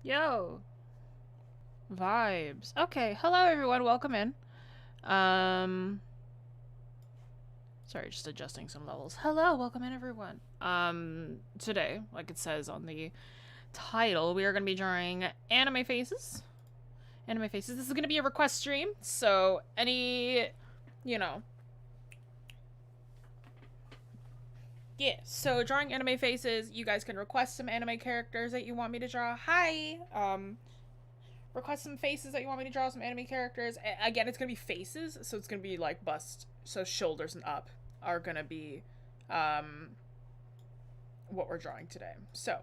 Yo. Vibes. Okay, hello everyone, welcome in. Um Sorry, just adjusting some levels. Hello, welcome in everyone. Today, like it says on the title, we are gonna be drawing anime faces. Anime faces. This is gonna be a request stream, so any you know. Yeah, so drawing anime faces, you guys can request some anime characters that you want me to draw. Hi! Request some faces that you want me to draw, some anime characters. Again, it's gonna be faces, so it's gonna be like bust, so shoulders and up are gonna be what we're drawing today. So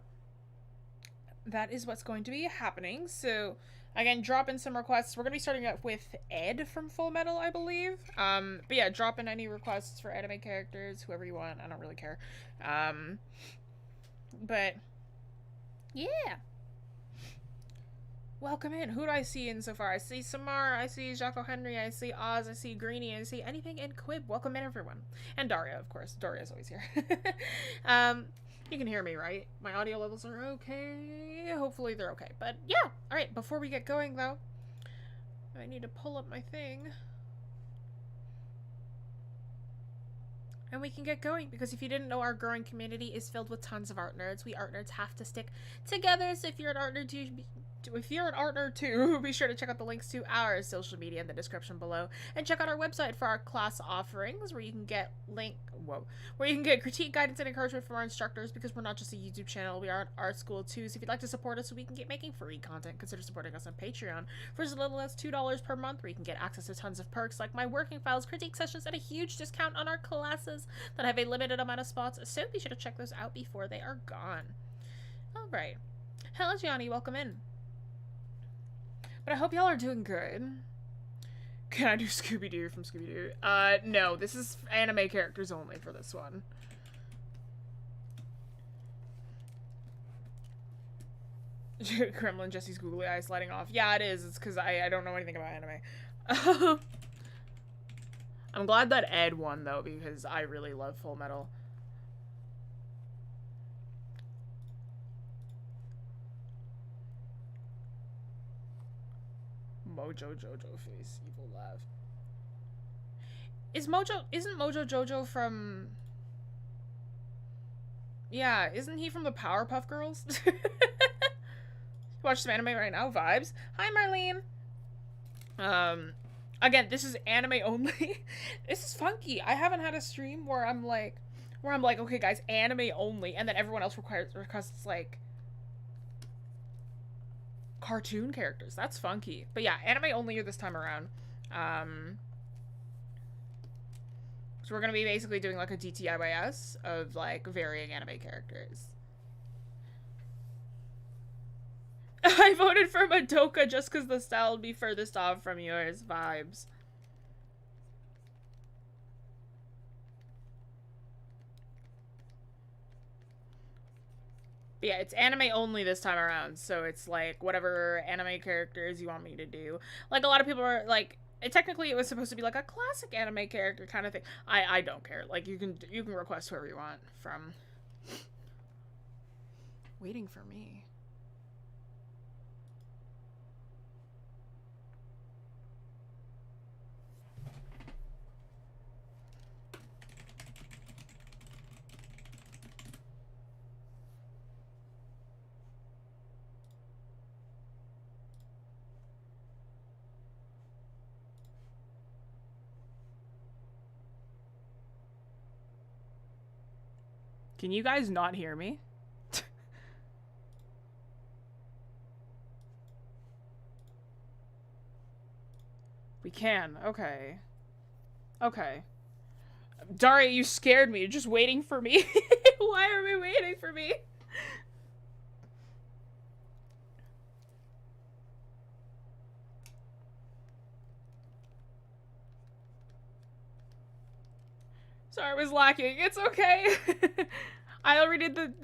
that is what's going to be happening. So again, drop in some requests. We're gonna be starting out with Ed from Fullmetal, I believe. But yeah, drop in any requests for anime characters, whoever you want. I don't really care. But yeah. Welcome in. Who do I see in so far? I see Samar, I see Jacques Henry, I see Oz, I see Greenie, I see anything in Quib. Welcome in, everyone. And Daria, of course. Daria's always here. You can hear me, right? My audio levels are okay. Hopefully they're okay. But yeah. Alright, before we get going, though, I need to pull up my thing. And we can get going, because if you didn't know, our growing community is filled with tons of art nerds. We art nerds have to stick together, so if you're an art nerd, be sure to check out the links to our social media in the description below, and check out our website for our class offerings, where you can get critique, guidance, and encouragement from our instructors, because we're not just a YouTube channel, we are an art school too. So if you'd like to support us so we can keep making free content, consider supporting us on Patreon for as little as $2 per month, where you can get access to tons of perks like my working files, critique sessions, and a huge discount on our classes that have a limited amount of spots, so be sure to check those out before they are gone. Alright. Hello, Gianni, welcome in. But I hope y'all are doing good. Can I do Scooby-Doo from Scooby-Doo? No. This is anime characters only for this one. Kremlin, Jesse's googly eyes sliding off. Yeah, it is. It's because I don't know anything about anime. I'm glad that Ed won, though, because I really love Fullmetal. Mojo Jojo face, evil laugh. Isn't Mojo Jojo from... Yeah, isn't he from the Powerpuff Girls? Watch some anime right now, vibes. Hi, Marlene. Again, this is anime only. This is funky. I haven't had a stream where I'm like, okay, guys, anime only, and then everyone else requests like cartoon characters. That's funky. But yeah, anime only this time around. So we're gonna be basically doing like a DTIYS of like varying anime characters. I voted for Madoka just because the style would be furthest off from yours. Vibes. But yeah, it's anime only this time around, so it's like whatever anime characters you want me to do. Like a lot of people are like, technically it was supposed to be like a classic anime character kind of thing. I don't care. Like you can request whoever you want from. Waiting for me. Can you guys not hear me? We can. Okay. Okay. Daria, you scared me. You're just waiting for me. Why are we waiting for me? Sorry, I was lacking. It's okay. I already did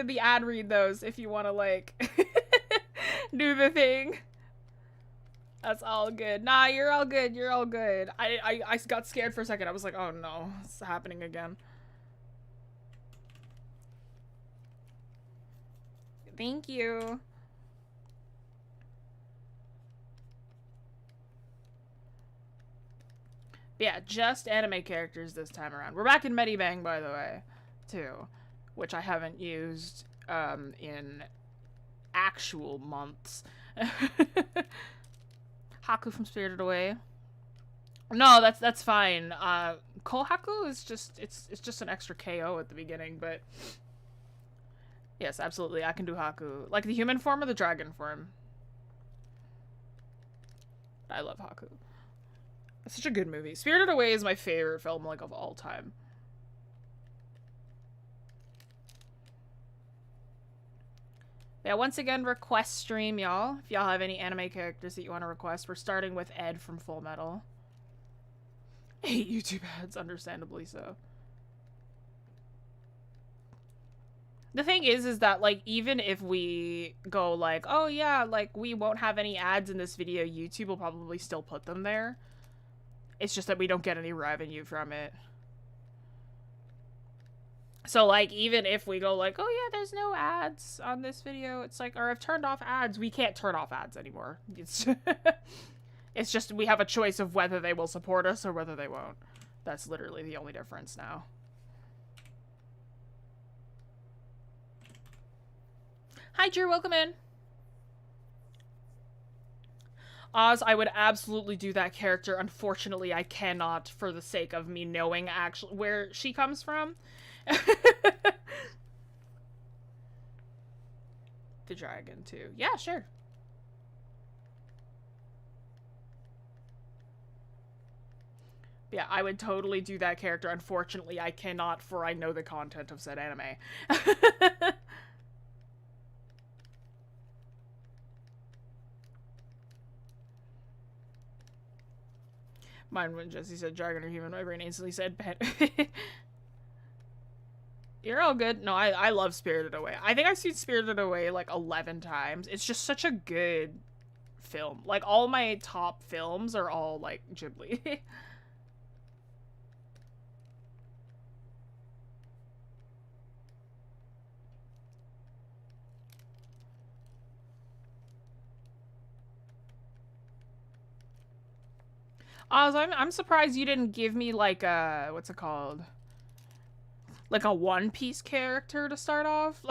the ad read those if you want to like do the thing. That's all good. Nah, you're all good. You're all good. I got scared for a second. I was like, oh no, it's happening again. Thank you. But yeah, just anime characters this time around. We're back in Medibang, by the way, too, which I haven't used in actual months. Haku from Spirited Away. No, that's fine. Haku is just it's just an extra KO at the beginning, but yes, absolutely, I can do Haku. Like the human form or the dragon form. I love Haku. It's such a good movie. Spirited Away is my favorite film, like, of all time. Yeah, once again, request stream, y'all. If y'all have any anime characters that you want to request. We're starting with Ed from Fullmetal. 8 YouTube ads, understandably so. The thing is that, like, even if we go, like, oh yeah, like, we won't have any ads in this video, YouTube will probably still put them there. It's just that we don't get any revenue from it. So, like, even if we go, like, oh yeah, there's no ads on this video, it's like, or I've turned off ads, we can't turn off ads anymore. It's, it's just, we have a choice of whether they will support us or whether they won't. That's literally the only difference now. Hi, Drew, welcome in. Oz, I would absolutely do that character. Unfortunately, I cannot for the sake of me knowing actually where she comes from. The dragon, too. Yeah, sure. Yeah, I would totally do that character. Unfortunately, I cannot, for I know the content of said anime. Mine when Jessie said dragon or human, my brain instantly said pet. You're all good. No, I love Spirited Away. I think I've seen Spirited Away like 11 times. It's just such a good film. Like, all my top films are all, like, Ghibli. Oz, I'm surprised you didn't give me, like, a... what's it called? Like a One Piece character to start off?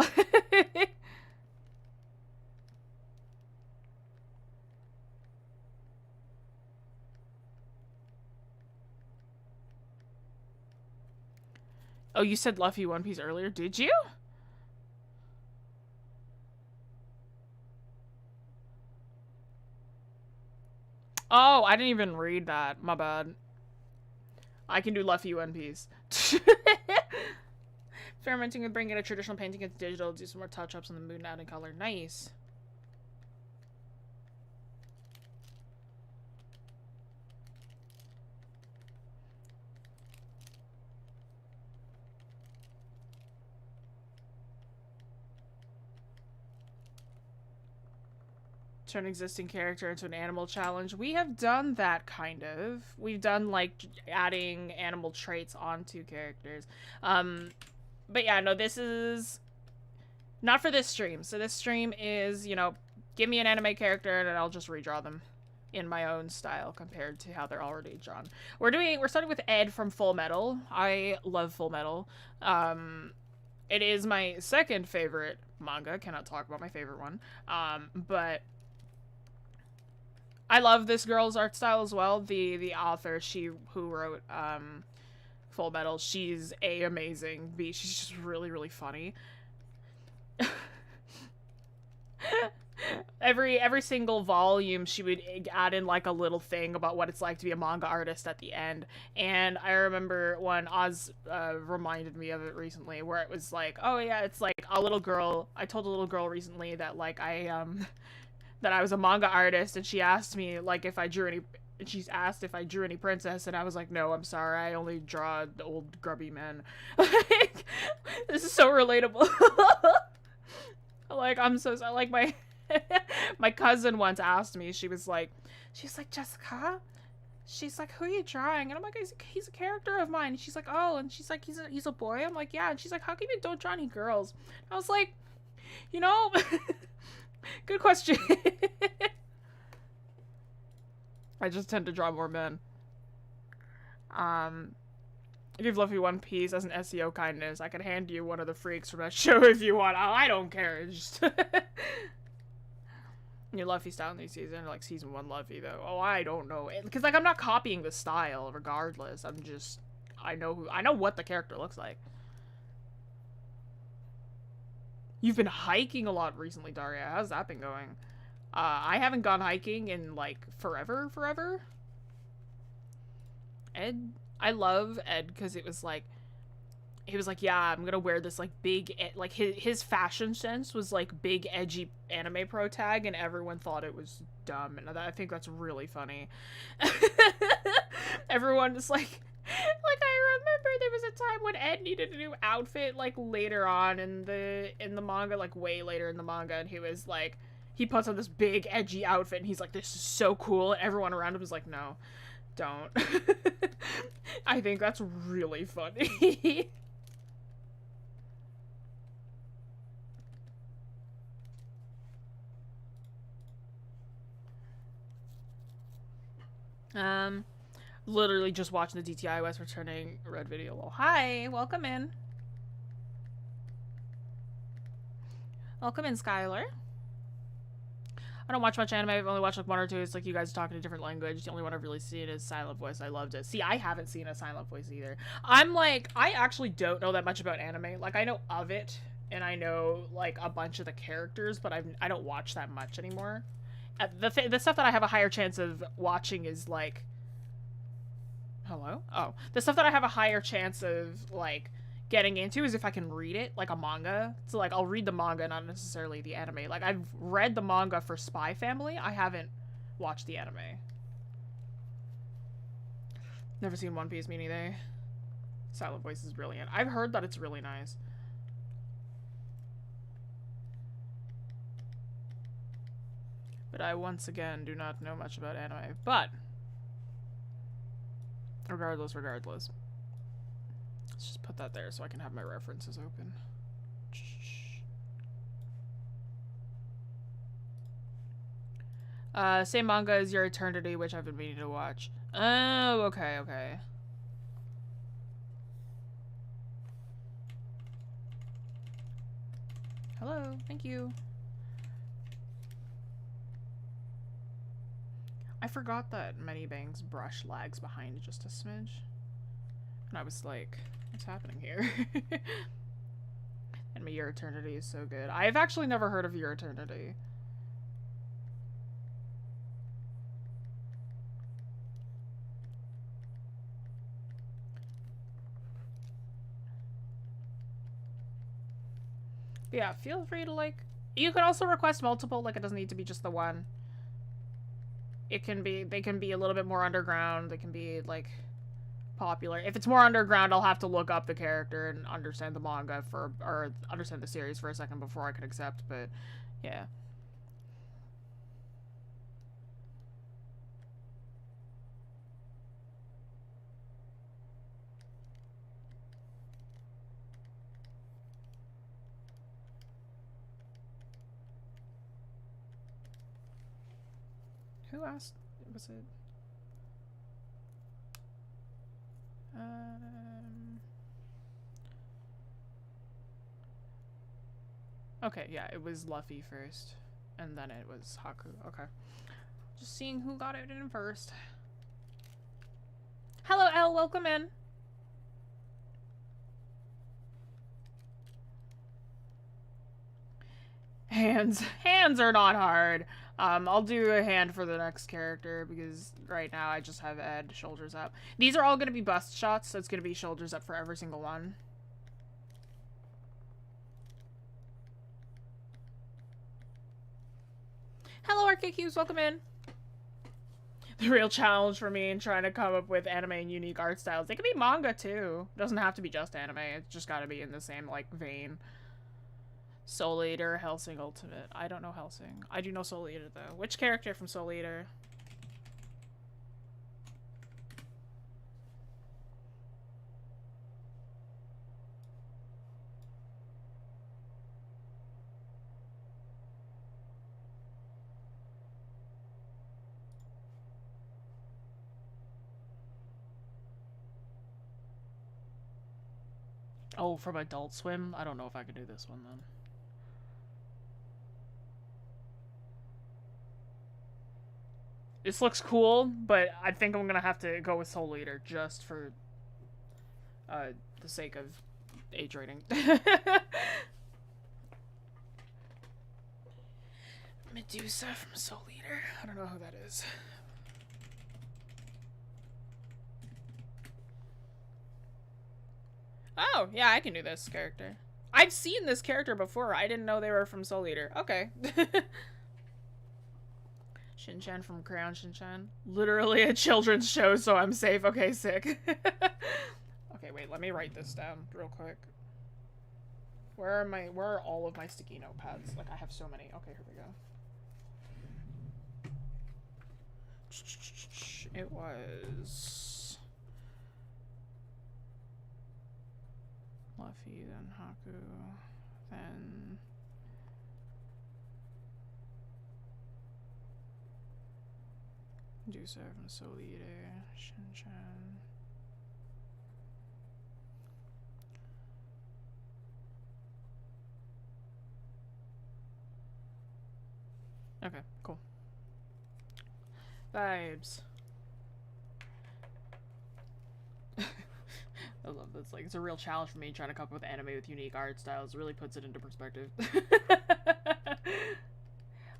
Oh, you said Luffy One Piece earlier, did you? Oh, I didn't even read that. My bad. I can do Luffy One Piece. Experimenting with bringing a traditional painting into digital, do some more touch-ups on the mood and adding color. Nice. Turn existing character into an animal challenge. We have done that, kind of. We've done, like, adding animal traits onto characters. But yeah, no, this is not for this stream. So this stream is, you know, give me an anime character and I'll just redraw them in my own style compared to how they're already drawn. We're starting with Ed from Fullmetal. I love Fullmetal. It is my second favorite manga. Cannot talk about my favorite one. But I love this girl's art style as well. The author, who wrote Fullmetal, she's amazing. B, she's just really, really funny. Every single volume, she would add in, like, a little thing about what it's like to be a manga artist at the end. And I remember when Oz reminded me of it recently, where it was like, oh yeah, it's like a little girl. I told a little girl recently that, like, that I was a manga artist, and she asked me, like, if I drew any. She's asked if I drew any princess, and I was like, no, I'm sorry, I only draw old grubby men. Like, this is so relatable. Like, I'm so sorry. Like, my cousin once asked me, she's like, Jessica? She's like, who are you drawing? And I'm like, he's a character of mine. And she's like, oh, and she's like, he's a boy? I'm like, yeah. And she's like, how come you don't draw any girls? I was like, you know, good question. I just tend to draw more men. Give Luffy One Piece as an SEO kindness. I can hand you one of the freaks from that show if you want. Oh, I don't care. It's just your Luffy style in these season, like season 1 Luffy though. Oh, I don't know. Because like I'm not copying the style regardless. I'm just I know what the character looks like. You've been hiking a lot recently, Daria. How's that been going? I haven't gone hiking in like forever. Ed, I love Ed because it was like, he was like, yeah, I'm gonna wear this like big, like his fashion sense was like big edgy anime pro tag, and everyone thought it was dumb, and I think that's really funny. Everyone is like I remember there was a time when Ed needed a new outfit like later on in the manga, like way later in the manga, and he was like, he puts on this big edgy outfit and he's like, this is so cool, and everyone around him was like, no, don't. I think that's really funny. Literally just watching the DTI West returning red video. Well, hi, welcome in. Welcome in, Skylar. I don't watch much anime. I've only watched like 1 or 2. It's like you guys talking a different language. The only one I've really seen is Silent Voice. I loved it. See, I haven't seen a Silent Voice either. I'm like, I actually don't know that much about anime. Like, I know of it, and I know like a bunch of the characters, but I don't watch that much anymore. The stuff that I have a higher chance of watching is like, hello? Oh, the stuff that I have a higher chance of like getting into is if I can read it, like a manga. So like I'll read the manga, not necessarily the anime. Like I've read the manga for Spy Family. I haven't watched the anime. Never seen One Piece, me neither. Silent Voice is brilliant. I've heard that it's really nice. But I once again do not know much about anime. But regardless. Let's just put that there so I can have my references open. Same manga as Your Eternity, which I've been meaning to watch. Oh, okay. Hello, thank you. I forgot that Many Bangs brush lags behind just a smidge. And I was like, what's happening here? And Your Eternity is so good. I've actually never heard of Your Eternity. But yeah, feel free to like, you can also request multiple, like it doesn't need to be just the one. It can be, they can be a little bit more underground, they can be like popular. If it's more underground, I'll have to look up the character and understand the manga for, or understand the series for a second before I can accept, but yeah. Who asked? Was it? Okay, yeah, it was Luffy first, and then it was Haku. Okay. Just seeing who got it in first. Hello, Elle, welcome in. Hands are not hard. I'll do a hand for the next character because right now I just have Ed, shoulders up. These are all going to be bust shots, so it's going to be shoulders up for every single one. Hello, Arcade Cubes, welcome in. The real challenge for me in trying to come up with anime and unique art styles. They can be manga too. It doesn't have to be just anime. It's just got to be in the same like vein. Soul Eater, Hellsing Ultimate. I don't know Hellsing. I do know Soul Eater though. Which character from Soul Eater? Oh, from Adult Swim? I don't know if I could do this one then. This looks cool, but I think I'm gonna have to go with Soul Eater just for the sake of age rating. Medusa from Soul Eater. I don't know who that is. Oh, yeah, I can do this character. I've seen this character before. I didn't know they were from Soul Eater. Okay. Shin-chan from Crayon Shin-chan. Literally a children's show, so I'm safe. Okay, sick. Okay, wait, let me write this down real quick. Where are all of my sticky notepads? Like, I have so many. Okay, here we go. It was Luffy, then Haku, then Medusa from Soul Eater, Shin-chan. Okay, cool. Vibes. I love this. Like, it's a real challenge for me trying to come up with anime with unique art styles. It really puts it into perspective.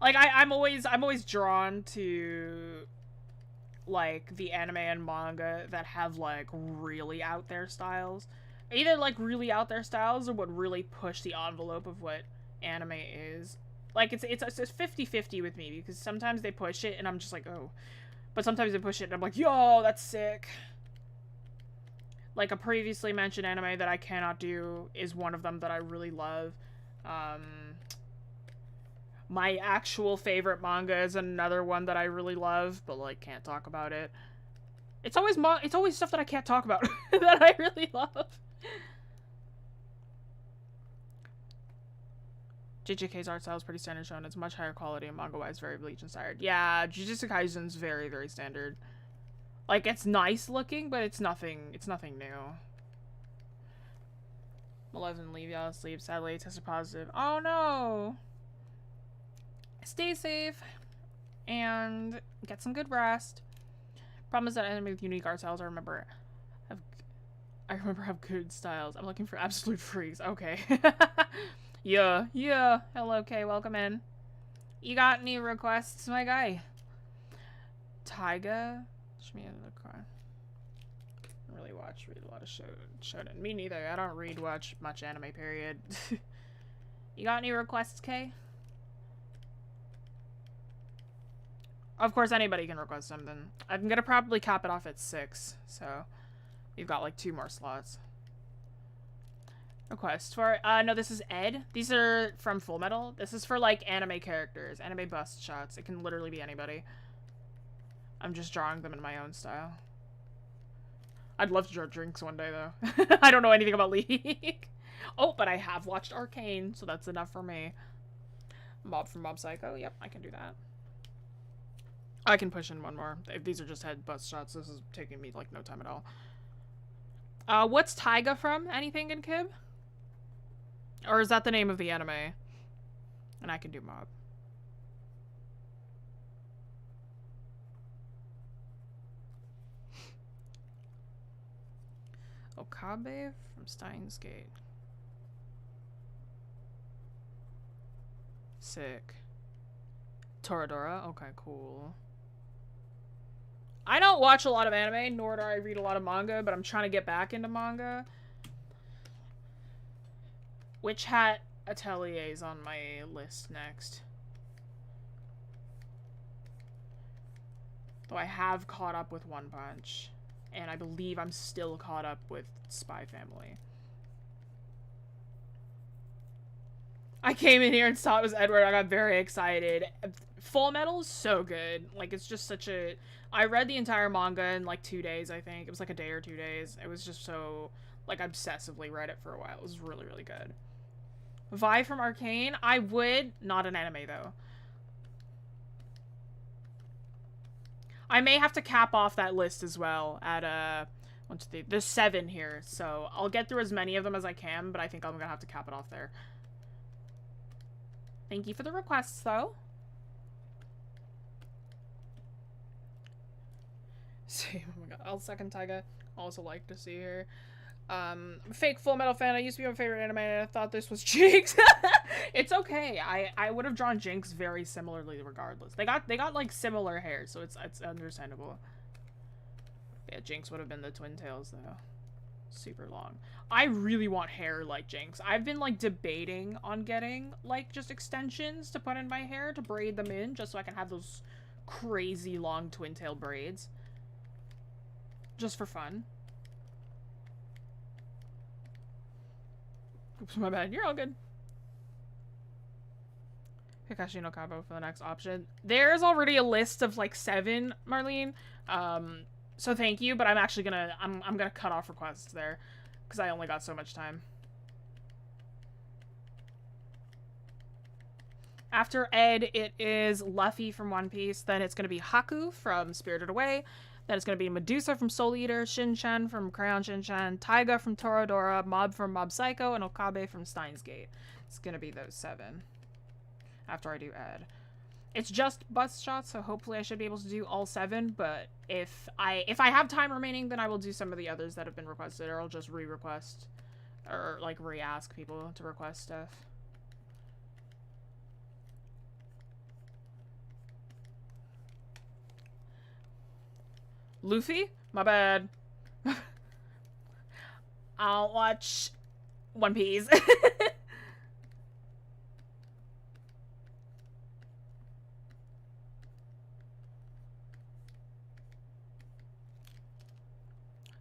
Like, I'm always drawn to, like, the anime and manga that have, like, really out there styles. Either, like, really out there styles or what really push the envelope of what anime is. Like, it's 50-50 with me, because sometimes they push it and I'm just like, oh. But sometimes they push it and I'm like, yo, that's sick. Like, a previously mentioned anime that I cannot do is one of them that I really love. My actual favorite manga is another one that I really love, but, like, can't talk about it. It's always stuff that I can't talk about that I really love. JJK's art style is pretty standard shown. It's much higher quality and manga-wise very Bleach-inspired. Yeah, Jujutsu Kaisen's very, very standard. Like, it's nice looking, but it's nothing new. Malevolent leave y'all asleep. Sadly, tested positive. Oh no! Stay safe and get some good rest. Problem is that anime with unique art styles, I remember have good styles. I'm looking for absolute freaks. Okay. Yeah. Hello, Kay. Welcome in. You got any requests, my guy? Taiga? Show me another car. I don't really read a lot of shonen. Me neither. I don't watch much anime, period. You got any requests, Kay? Of course, anybody can request something. I'm gonna probably cap it off at 6, so we've got like 2 more slots. Request for no, this is Ed. These are from Fullmetal. This is for like anime characters, anime bust shots. It can literally be anybody. I'm just drawing them in my own style. I'd love to draw drinks one day though. I don't know anything about League. Oh, but I have watched Arcane, so that's enough for me. Mob from Mob Psycho. Yep, I can do that. I can push in one more. If these are just head bust shots, this is taking me like no time at all. What's Taiga from? Anything in Kib? Or is that the name of the anime? And I can do Mob. Okabe from Steins Gate. Sick. Toradora? Okay, cool. I don't watch a lot of anime, nor do I read a lot of manga, but I'm trying to get back into manga. Witch Hat Atelier is on my list next. Though I have caught up with One Punch. And I believe I'm still caught up with Spy Family. I came in here and saw it was Edward. I got very excited. Fullmetal is so good. Like, it's just such a... I read the entire manga in, like, 2 days, I think. It was, like, a day or 2 days. It was just so... Like, obsessively read it for a while. It was really, really good. Vi from Arcane? I would. Not an anime, though. I may have to cap off that list as well at, 1, 2, 3. There's 7 here, so I'll get through as many of them as I can, but I think I'm gonna have to cap it off there. Thank you for the requests, though. Same. Oh my god. I'll second Taiga. Also like to see her. I'm a fake Fullmetal fan. I used to be my favorite anime and I thought this was Jinx. It's okay. I would have drawn Jinx very similarly regardless. They got like similar hair, so it's understandable. Yeah, Jinx would have been the twin tails though. Super long. I really want hair like Jinx. I've been like debating on getting like just extensions to put in my hair to braid them in just so I can have those crazy long twin tail braids. Just for fun. Oops, my bad. You're all good. Kakashi no Kabo for the next option. There's already a list of like 7, Marlene. So thank you, but I'm actually gonna I'm gonna cut off requests there because I only got so much time. After Ed, it is Luffy from One Piece. Then it's gonna be Haku from Spirited Away. Then it's going to be Medusa from Soul Eater, Shin-chan from Crayon Shin-chan, Taiga from Toradora, Mob from Mob Psycho, and Okabe from Steins Gate. It's going to be those 7 after I do Ed. It's just bus shots, so hopefully I should be able to do all 7, but if I have time remaining, then I will do some of the others that have been requested, or I'll just re-request, or like re-ask people to request stuff. Luffy? My bad. I'll watch One Piece.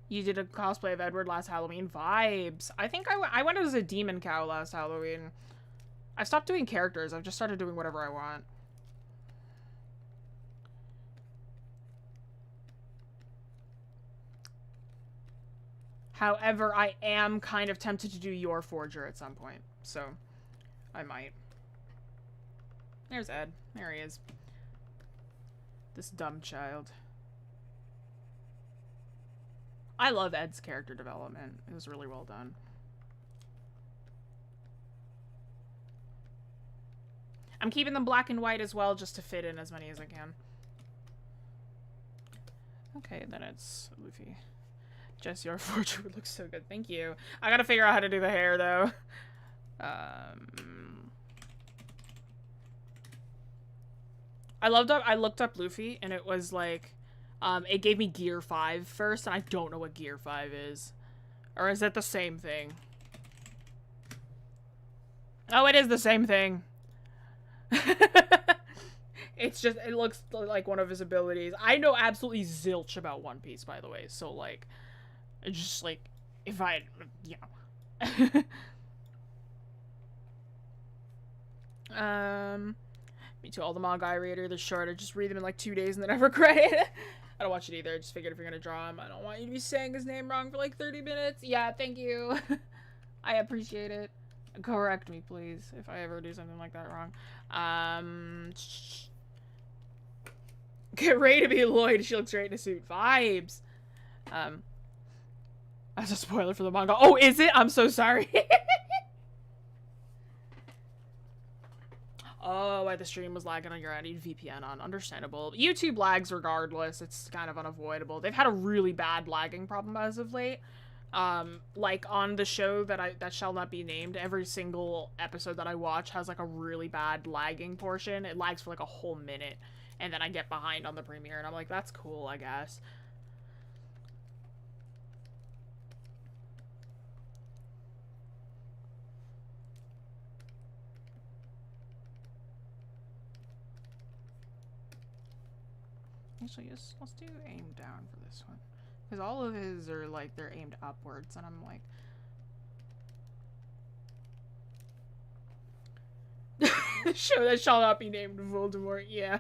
You did a cosplay of Edward last Halloween. Vibes. I think I went as a demon cow last Halloween. I stopped doing characters. I've just started doing whatever I want. However, I am kind of tempted to do your Forger at some point, so I might. There's Ed. There he is. This dumb child. I love Ed's character development. It was really well done. I'm keeping them black and white as well, just to fit in as many as I can. Okay, then it's Luffy. Jess, your Forger would look so good. Thank you. I gotta figure out how to do the hair, though. I looked up Luffy, and it was like, it gave me Gear 5 first, and I don't know what Gear 5 is. Or is it the same thing? Oh, it is the same thing. It's just, it looks like one of his abilities. I know absolutely zilch about One Piece, by the way, so, like, it's just, like, if I, you know. Me too, all the manga I read are the short. I just read them in, like, 2 days and then I regret it. I don't watch it either. I just figured if you're gonna draw him, I don't want you to be saying his name wrong for, like, 30 minutes. Yeah, thank you. I appreciate it. Correct me, please, if I ever do something like that wrong. Get ready to be Lloyd. She looks great in a suit. Vibes. That's a spoiler for the manga. Oh, is it? I'm so sorry. Oh, why the stream was lagging on your end. VPN on. Understandable. YouTube lags regardless. It's kind of unavoidable. They've had a really bad lagging problem as of late. Like on the show that shall not be named, every single episode that I watch has like a really bad lagging portion. It lags for like a whole minute, and then I get behind on the premiere, and I'm like, that's cool, I guess. Actually, let's do aim down for this one. Because all of his are, like, they're aimed upwards, and I'm like... The show that shall not be named Voldemort, yeah.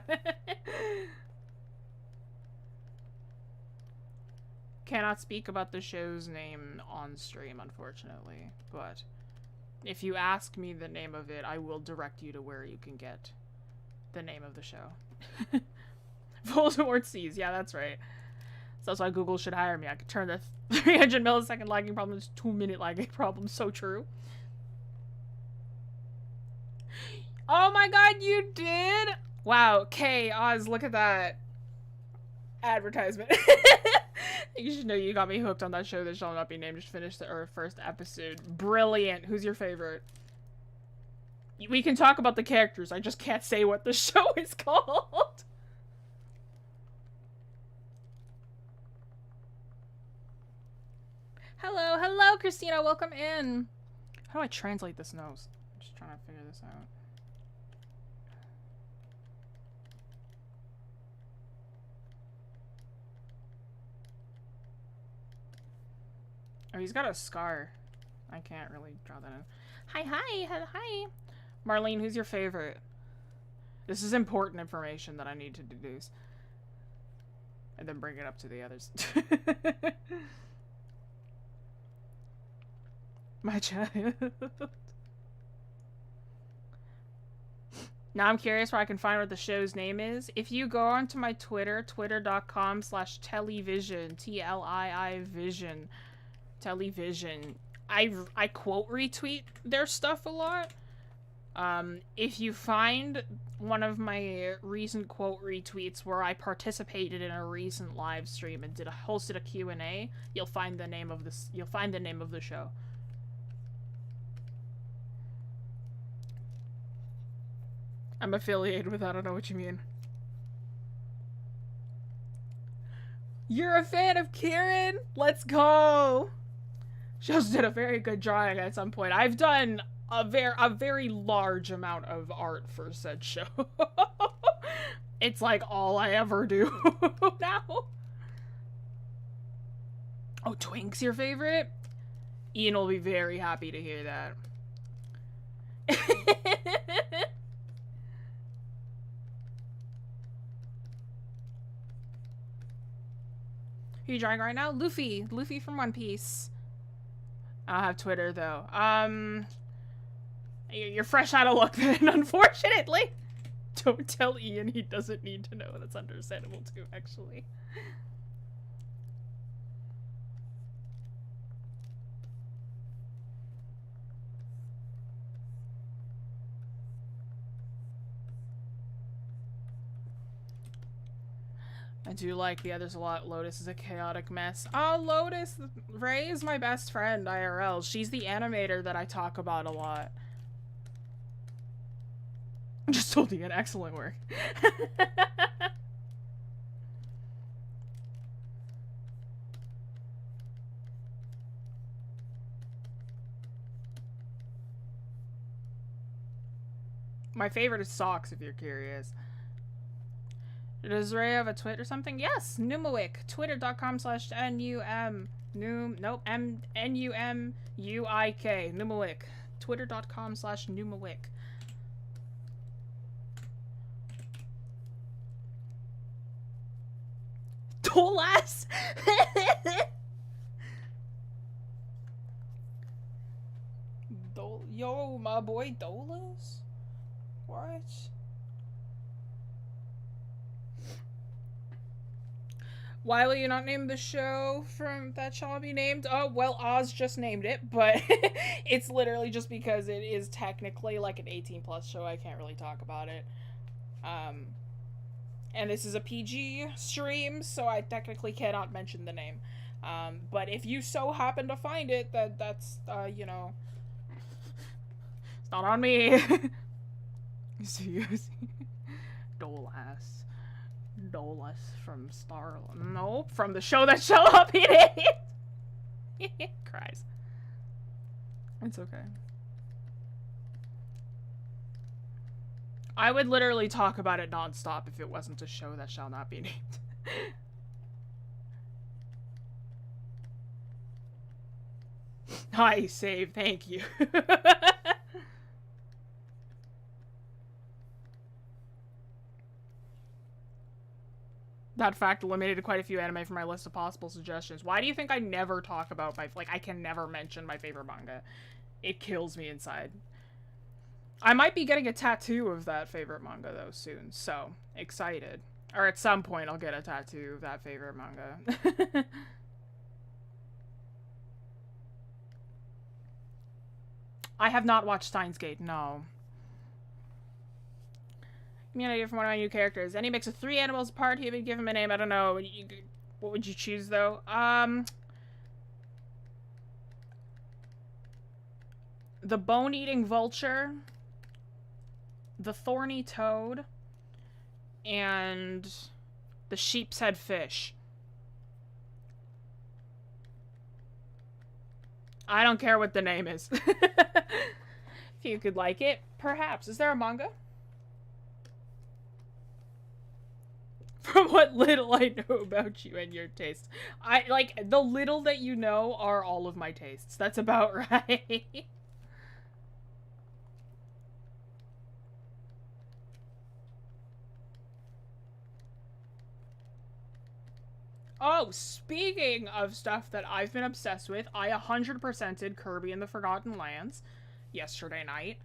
Cannot speak about the show's name on stream, unfortunately. But if you ask me the name of it, I will direct you to where you can get the name of the show. Voldemort sees, yeah, that's right. So that's why Google should hire me. I could turn the 300 millisecond lagging problem into 2-minute lagging problem. So true. Oh my god, you did? Wow, K, Oz, look at that advertisement. You should know you got me hooked on that show that shall not be named. Just finished the first episode. Brilliant. Who's your favorite? We can talk about the characters. I just can't say what the show is called. Hello, hello, Christina. Welcome in. How do I translate this nose? I'm just trying to figure this out. Oh, he's got a scar. I can't really draw that in. Hi. Marlene, who's your favorite? This is important information that I need to deduce. And then bring it up to the others. My child. Now I'm curious where I can find what the show's name is. If you go onto my Twitter, twitter.com/television, T-L-I-I vision. Television. I quote retweet their stuff a lot. If you find one of my recent quote retweets where I participated in a recent live stream and hosted a Q&A, you'll find the name of this. You'll find the name of the show. I'm affiliated with that. I don't know what you mean. You're a fan of Kieran? Let's go! She also did a very good drawing at some point. I've done a very large amount of art for said show. It's like all I ever do now. Oh, Twink's your favorite? Ian will be very happy to hear that. Who are you drawing right now? Luffy. Luffy from One Piece. I don't have Twitter, though. You're fresh out of luck, then, unfortunately. Don't tell Ian he doesn't need to know. That's understandable, too, actually. I do like the others a lot. Lotus is a chaotic mess. Oh, Lotus! Ray is my best friend, IRL. She's the animator that I talk about a lot. Just told you an excellent work. My favorite is Socks, if you're curious. Does Ray have a Twitter or something? Yes, Numawick. Twitter.com/NUM. N-U-M-U-I-K. Numawick. Twitter.com/Numawick. Dolas! Yo, my boy Dolas? What? Why will you not name the show from that shall be named? Oh, well, Oz just named it, but it's literally just because it is technically like an 18+ show. I can't really talk about it. And this is a PG stream, so I technically cannot mention the name. But if you so happen to find it, that's, you know, it's not on me. Seriously. Dolas. Dolas from Nope, from the show that shall not be named. Cries. It's okay. I would literally talk about it nonstop if it wasn't a show that shall not be named. Hi, save, thank you. That fact eliminated quite a few anime from my list of possible suggestions. Why do you think I never talk about my, like, I can never mention my favorite manga? It kills me inside. I might be getting a tattoo of that favorite manga, though, soon, so excited. Or at some point I'll get a tattoo of that favorite manga. I have not watched Steins Gate, no. Community from one of my new characters. Any mix of 3 animals apart, he would give him a name, I don't know. What would you choose, though? The bone-eating vulture, the thorny toad, and the sheep's head fish. I don't care what the name is. If you could like it, perhaps. Is there a manga? From what little I know about you and your taste. The little that you know are all of my tastes. That's about right. Oh, speaking of stuff that I've been obsessed with, I 100%ed Kirby and the Forgotten Lands yesterday night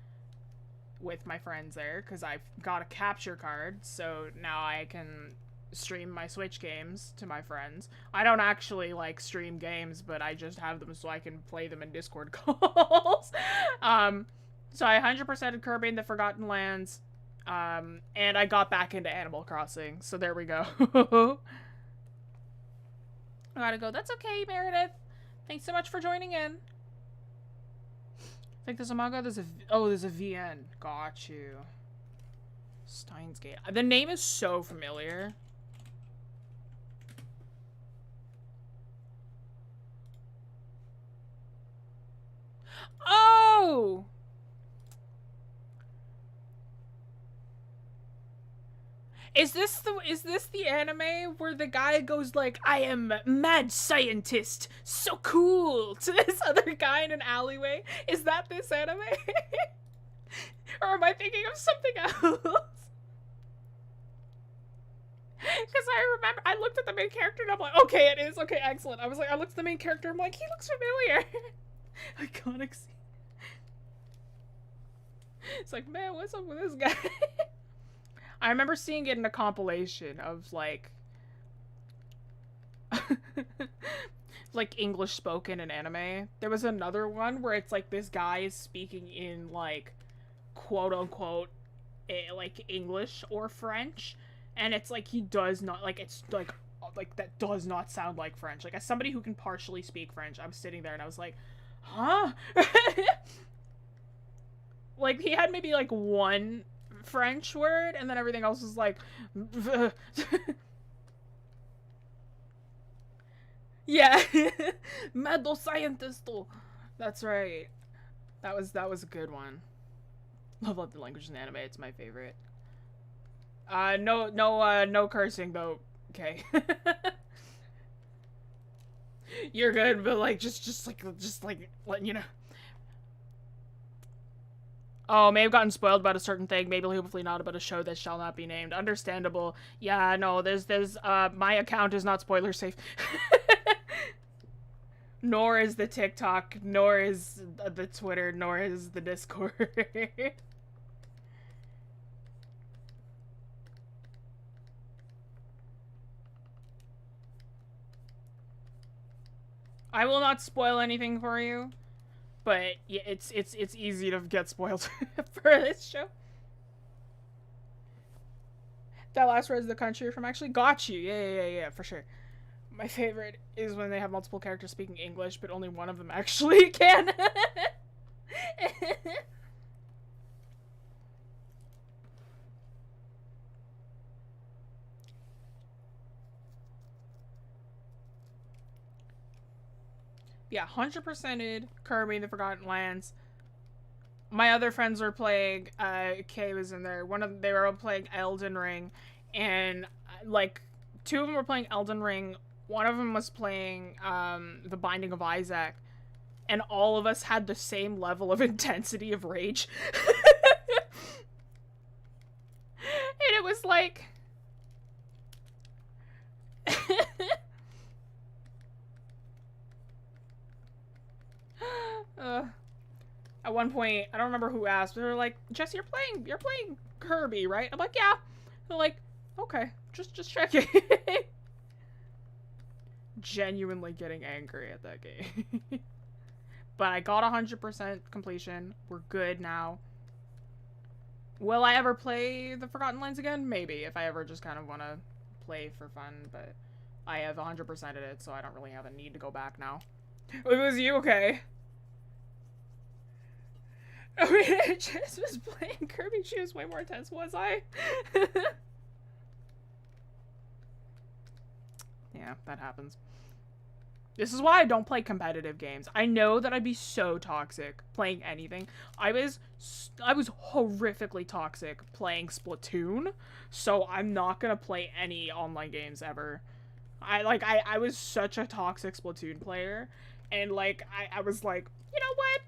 with my friends there, because I've got a capture card, so now I can stream my Switch games to my friends. I don't actually, like, stream games, but I just have them so I can play them in Discord calls. So I 100%ed Kirby and the Forgotten Lands, and I got back into Animal Crossing, so there we go. I gotta go. That's okay, Meredith. Thanks so much for joining in. I think there's a manga. There's a VN. Got you. Steins Gate. The name is so familiar. Oh! Is this the anime where the guy goes like, I am mad scientist, so cool, to this other guy in an alleyway? Is that this anime? Or am I thinking of something else? Because I remember, I looked at the main character and I'm like, okay, it is, okay, excellent. I looked at the main character, I'm like, he looks familiar. Iconic scene. It's like, man, what's up with this guy? I remember seeing it in a compilation of, like, like, English spoken in anime. There was another one where it's, like, this guy is speaking in, like, quote-unquote, like, English or French. And it's, like, he does not, like, it's, like, that does not sound like French. Like, as somebody who can partially speak French, I was sitting there and I was like, huh? Like, he had maybe, like, one French word, and then everything else was like, yeah, mad scientist. That's right. That was a good one. Love the language in anime. It's my favorite. No cursing though. Okay. You're good, but like, just like letting you know. Oh, may have gotten spoiled about a certain thing. Maybe hopefully not about a show that shall not be named. Understandable. Yeah, no, my account is not spoiler safe. Nor is the TikTok, nor is the Twitter, nor is the Discord. I will not spoil anything for you. But yeah, it's easy to get spoiled for this show. That last word is the country you're from. Actually, got you. Yeah, for sure. My favorite is when they have multiple characters speaking English, but only one of them actually can. Yeah, 100%ed Kirby and the Forgotten Lands. My other friends were playing, Kay was in there. They were all playing Elden Ring, and, like, 2 of them were playing Elden Ring. One of them was playing, The Binding of Isaac, and all of us had the same level of intensity of rage. And it was like... At one point, I don't remember who asked, but they were like, Jesse, you're playing Kirby, right? I'm like, yeah. They're like, Okay, just checking. Genuinely getting angry at that game. But I got 100% completion. We're good now. Will I ever play the Forgotten Lands again? Maybe, if I ever just kind of want to play for fun, but I have 100%ed it, so I don't really have a need to go back now. It was you, okay. I mean, I just was playing Kirby. She was way more intense, was I? Yeah, that happens. This is why I don't play competitive games. I know that I'd be so toxic playing anything. I was horrifically toxic playing Splatoon, so I'm not gonna play any online games ever. I was such a toxic Splatoon player, and like I was like, you know what?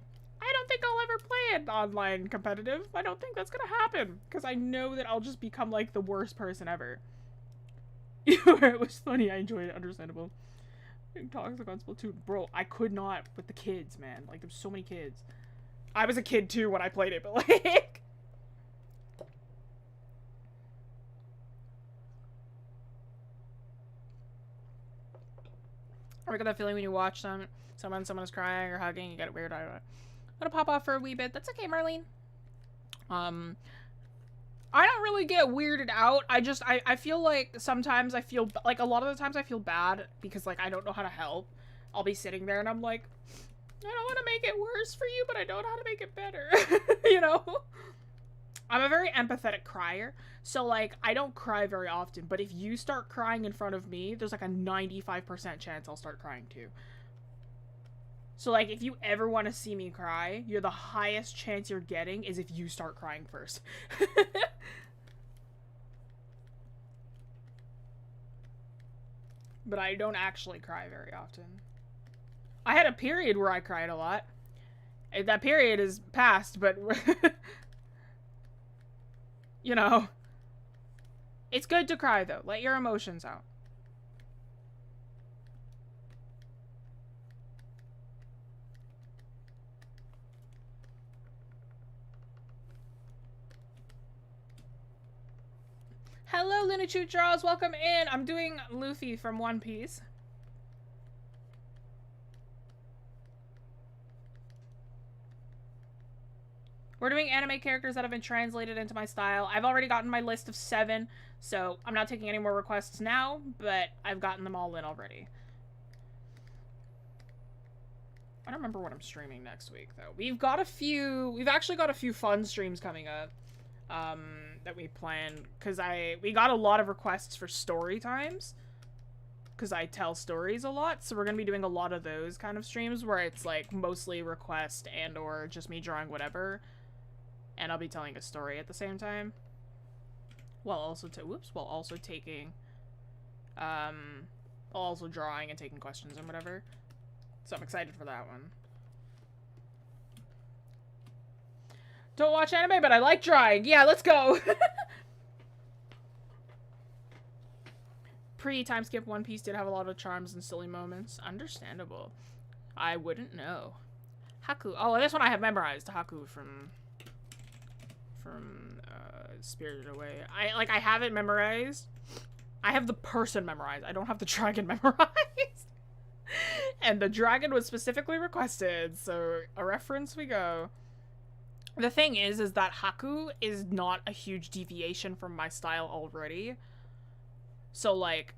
I don't think I'll ever play an online competitive. I don't think that's gonna happen because I know that I'll just become like the worst person ever. It was funny. I enjoyed it. Understandable. Being toxic on Splatoon. Bro, I could not with the kids, man. Like, there's so many kids. I was a kid, too, when I played it, but, like... I get that feeling when you watch someone is crying or hugging, you get it weird. I'm gonna pop off for a wee bit. That's okay, Marlene. I don't really get weirded out. I feel like sometimes I feel, like, a lot of the times I feel bad because, like, I don't know how to help. I'll be sitting there and I'm like, I don't want to make it worse for you, but I don't know how to make it better. You know? I'm a very empathetic crier, so, like, I don't cry very often, but if you start crying in front of me, there's, like, a 95% chance I'll start crying, too. So, like, if you ever want to see me cry, you're the highest chance you're getting is if you start crying first. But I don't actually cry very often. I had a period where I cried a lot. That period is past, but... you know. It's good to cry, though. Let your emotions out. Hello, Lunachu Charles. Welcome in. I'm doing Luffy from One Piece. We're doing anime characters that have been translated into my style. I've already gotten my list of 7, so I'm not taking any more requests now, but I've gotten them all in already. I don't remember what I'm streaming next week, though. We've actually got a few fun streams coming up. That we planned, because we got a lot of requests for story times, because I tell stories a lot, so we're gonna be doing a lot of those kind of streams where it's like mostly request and or just me drawing whatever, and I'll be telling a story at the same time, while also taking also drawing and taking questions and whatever. So I'm excited for that one. Don't watch anime, but I like drawing. Yeah, let's go. Pre-time skip One Piece did have a lot of charms and silly moments. Understandable. I wouldn't know. Haku. Oh, this one I have memorized. Haku from Spirited Away. I have it memorized. I have the person memorized. I don't have the dragon memorized. And the dragon was specifically requested, so a reference we go. The thing is that Haku is not a huge deviation from my style already. So, like,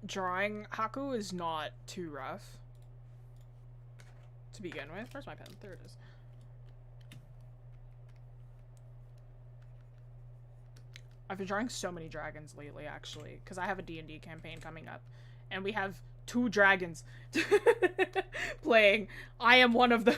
drawing Haku is not too rough to begin with. Where's my pen? There it is. I've been drawing so many dragons lately, actually, because I have a D&D campaign coming up, and we have 2 dragons playing. I am one of them.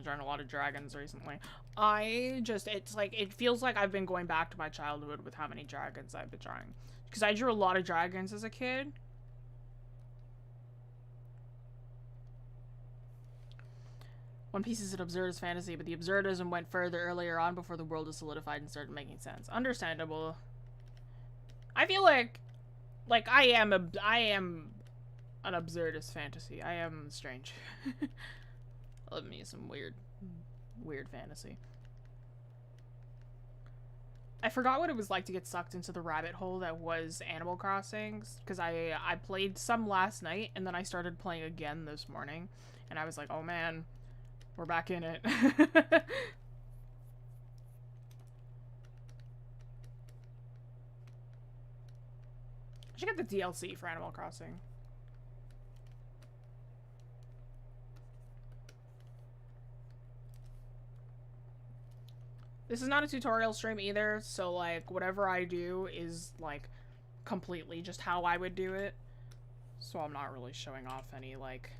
Drawing a lot of dragons recently. It's like, it feels like I've been going back to my childhood with how many dragons I've been drawing. Because I drew a lot of dragons as a kid. One Piece is an absurdist fantasy, but the absurdism went further earlier on before the world is solidified and started making sense. Understandable. I feel like I am an absurdist fantasy. I am strange. love me some weird fantasy. I forgot what it was like to get sucked into the rabbit hole that was Animal Crossing, because I played some last night, and then I started playing again this morning, and I was like, oh man, we're back in it. I should get the DLC for Animal Crossing. This is not a tutorial stream either, so, like, whatever I do is, like, completely just how I would do it. So I'm not really showing off any, like,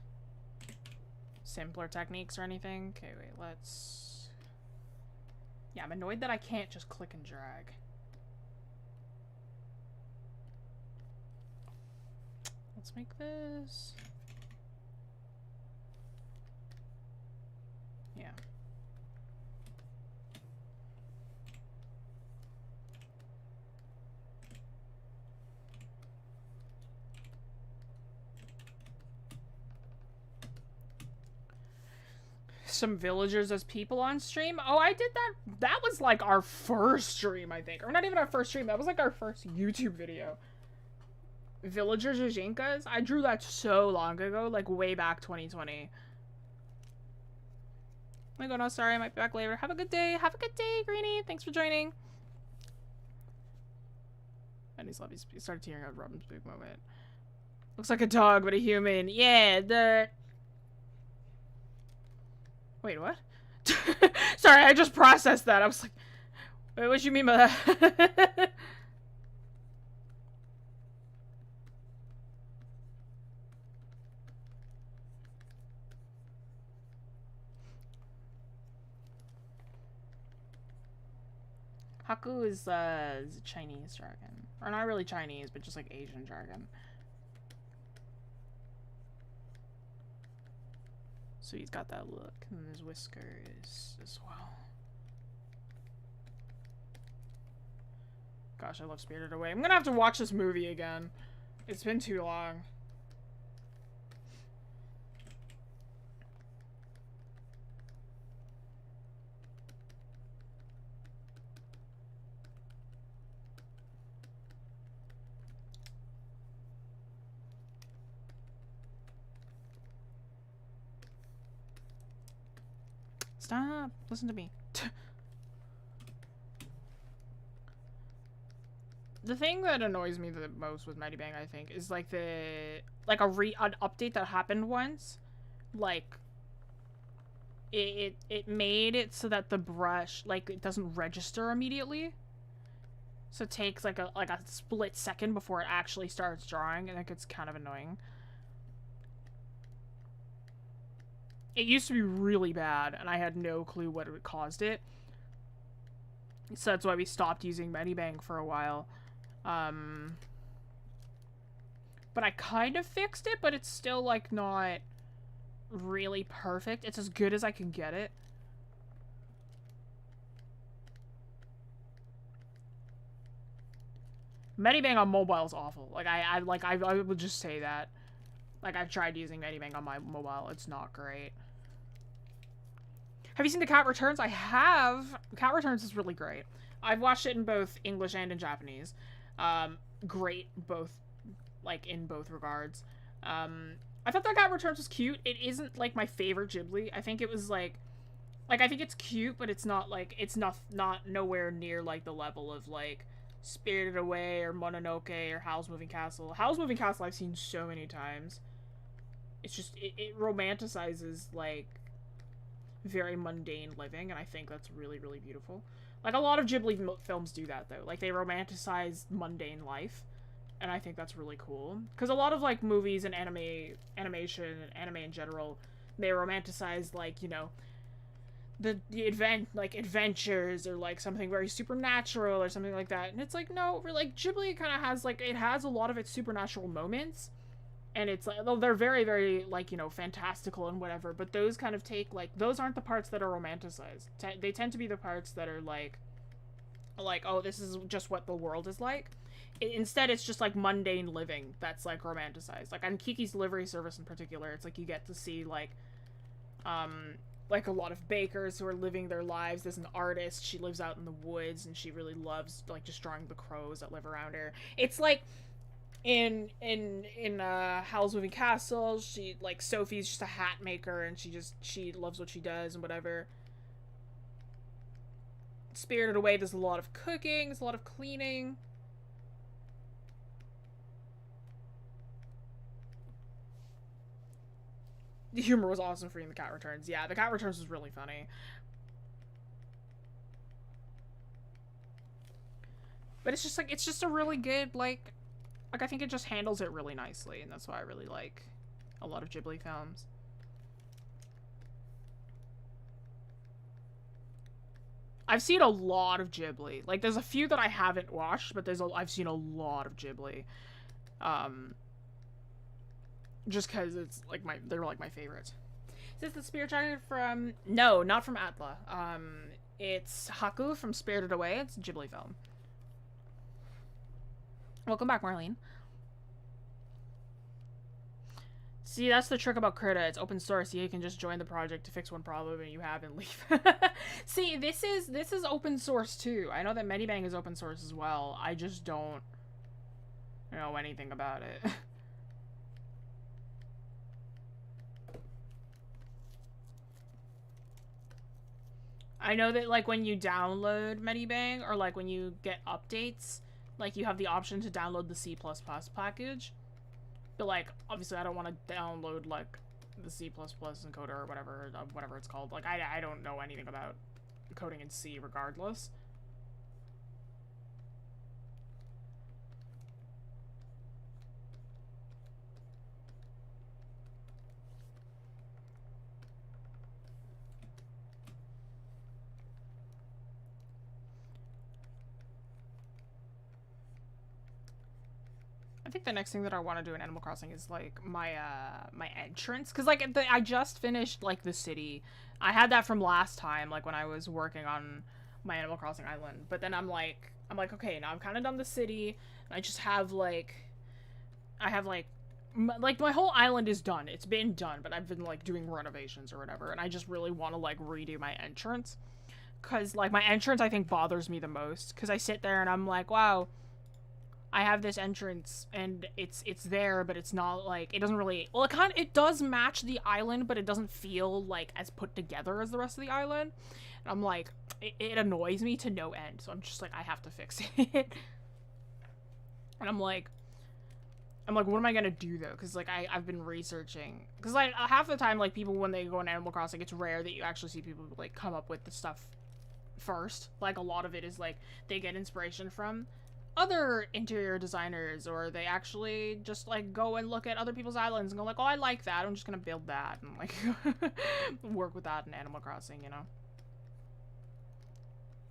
simpler techniques or anything. Okay, wait, let's... Yeah, I'm annoyed that I can't just click and drag. Let's make this... Yeah. Some villagers as people on stream. Oh, I did that. That was like our first stream, I think. Or not even our first stream. That was like our first YouTube video. Villagers as Jinkas. I drew that so long ago, like way back 2020. Oh my god, no, sorry. I might be back later. Have a good day. Have a good day, Greenie. Thanks for joining. And he's lovely. He started tearing out Robin's big moment. Looks like a dog, but a human. Yeah, the... Wait, what? Sorry, I just processed that. I was like, wait, what do you mean by that? Haku is a Chinese dragon. Or not really Chinese, but just like Asian dragon. So he's got that look, and his whiskers as well. Gosh, I love Spirited Away. I'm gonna have to watch this movie again. It's been too long. Stop! Listen to me. The thing that annoys me the most with Mighty Bang, I think, is like an update that happened once. Like it made it so that the brush, like, it doesn't register immediately. So it takes like a split second before it actually starts drawing, and it gets kind of annoying. It used to be really bad, and I had no clue what caused it. So that's why we stopped using Mighty Bang for a while. But I kind of fixed it, but it's still, like, not really perfect. It's as good as I can get it. Mighty Bang on mobile is awful. Like, I would just say that. Like, I've tried using Mighty Bang on my mobile. It's not great. Have you seen The Cat Returns? I have. Cat Returns is really great. I've watched it in both English and in Japanese. Great, both, like, in both regards. I thought that Cat Returns was cute. It isn't, like, my favorite Ghibli. I think it was, like, I think it's cute, but it's not, like, it's not nowhere near, like, the level of, like, Spirited Away or Mononoke or Howl's Moving Castle. Howl's Moving Castle I've seen so many times. It's just, it romanticizes, like, very mundane living, and I think that's really, really beautiful. Like, a lot of Ghibli films do that, though. Like, they romanticize mundane life, and I think that's really cool. Because a lot of, like, movies and animation, and anime in general, they romanticize, like, you know, the adventures, or, like, something very supernatural, or something like that. And it's like, no, like, Ghibli kind of has, like, it has a lot of its supernatural moments, and it's like, well, they're very, very, like, you know, fantastical and whatever, but those kind of take, like, those aren't the parts that are romanticized. They tend to be the parts that are, like, oh, this is just what the world is like. Instead, it's just, like, mundane living that's, like, romanticized. Like, on Kiki's Delivery Service in particular, it's like you get to see, like, Like a lot of bakers who are living their lives. There's an artist, she lives out in the woods and she really loves like just drawing the crows that live around her. It's like in Howl's Moving Castle, she like Sophie's just a hat maker and she loves what she does and whatever. Spirited Away, there's a lot of cooking, there's a lot of cleaning. The humor was awesome for you in The Cat Returns. Yeah, The Cat Returns was really funny. But it's just like, it's just a really good, like I think it just handles it really nicely, and that's why I really like a lot of Ghibli films. I've seen a lot of Ghibli. Like, there's a few that I haven't watched, but I've seen a lot of Ghibli. Just because it's like they're like my favorites. Is this the Spirit Dragon from? No, not from Atla. It's Haku from Spirited Away. It's a Ghibli film. Welcome back, Marlene. See, that's the trick about Krita. It's open source. You can just join the project to fix one problem and you have and leave. See, this is open source too. I know that Medibang is open source as well. I just don't know anything about it. I know that like when you download Medibang or like when you get updates, like you have the option to download the C++ package. But like obviously I don't want to download like the C++ encoder or whatever it's called. Like I don't know anything about coding in C regardless. I think the next thing that I want to do in Animal Crossing is like my my entrance, because like I just finished like the city. I had that from last time, like when I was working on my Animal Crossing island. But then I'm like okay, now I'm kind of done the city. And I just have like my whole island is done. It's been done, but I've been like doing renovations or whatever, and I just really want to like redo my entrance, because like my entrance I think bothers me the most, because I sit there and I'm like, wow, I have this entrance and it's there, but it's not like, it doesn't really, well, it does match the island, but it doesn't feel like as put together as the rest of the island. And I'm like, it annoys me to no end. So I'm just like, I have to fix it. And I'm like, what am I gonna do though? Because like I've been researching, because like half the time, like people when they go on Animal Crossing, it's rare that you actually see people like come up with the stuff first. Like a lot of it is like they get inspiration from other interior designers, or they actually just like go and look at other people's islands and go like, oh, I like that, I'm just gonna build that and like work with that in Animal Crossing, you know.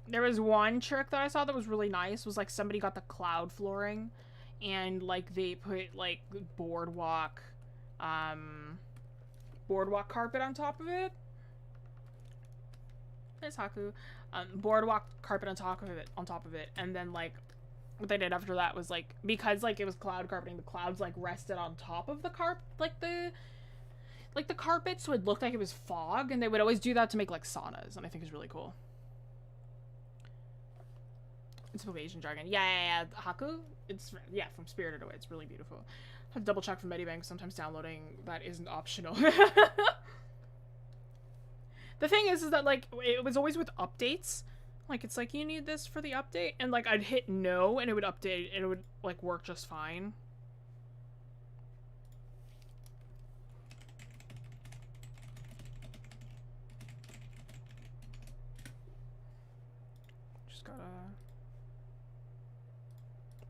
There was one trick that I saw that was really nice, was like somebody got the cloud flooring and like they put like boardwalk carpet on top of it. There's Haku. Boardwalk carpet on top of it, and then like what they did after that was like, because like it was cloud carpeting, the clouds like rested on top of the the carpet, so it looked like it was fog, and they would always do that to make like saunas, and I think it's really cool. It's from Asian Dragon. Yeah. Haku? It's, yeah, from Spirited Away. It's really beautiful. I have to double check from Medibang, sometimes downloading that isn't optional. The thing is that like it was always with updates. Like, it's like, you need this for the update? And, like, I'd hit no, and it would update, and it would, like, work just fine. Just gotta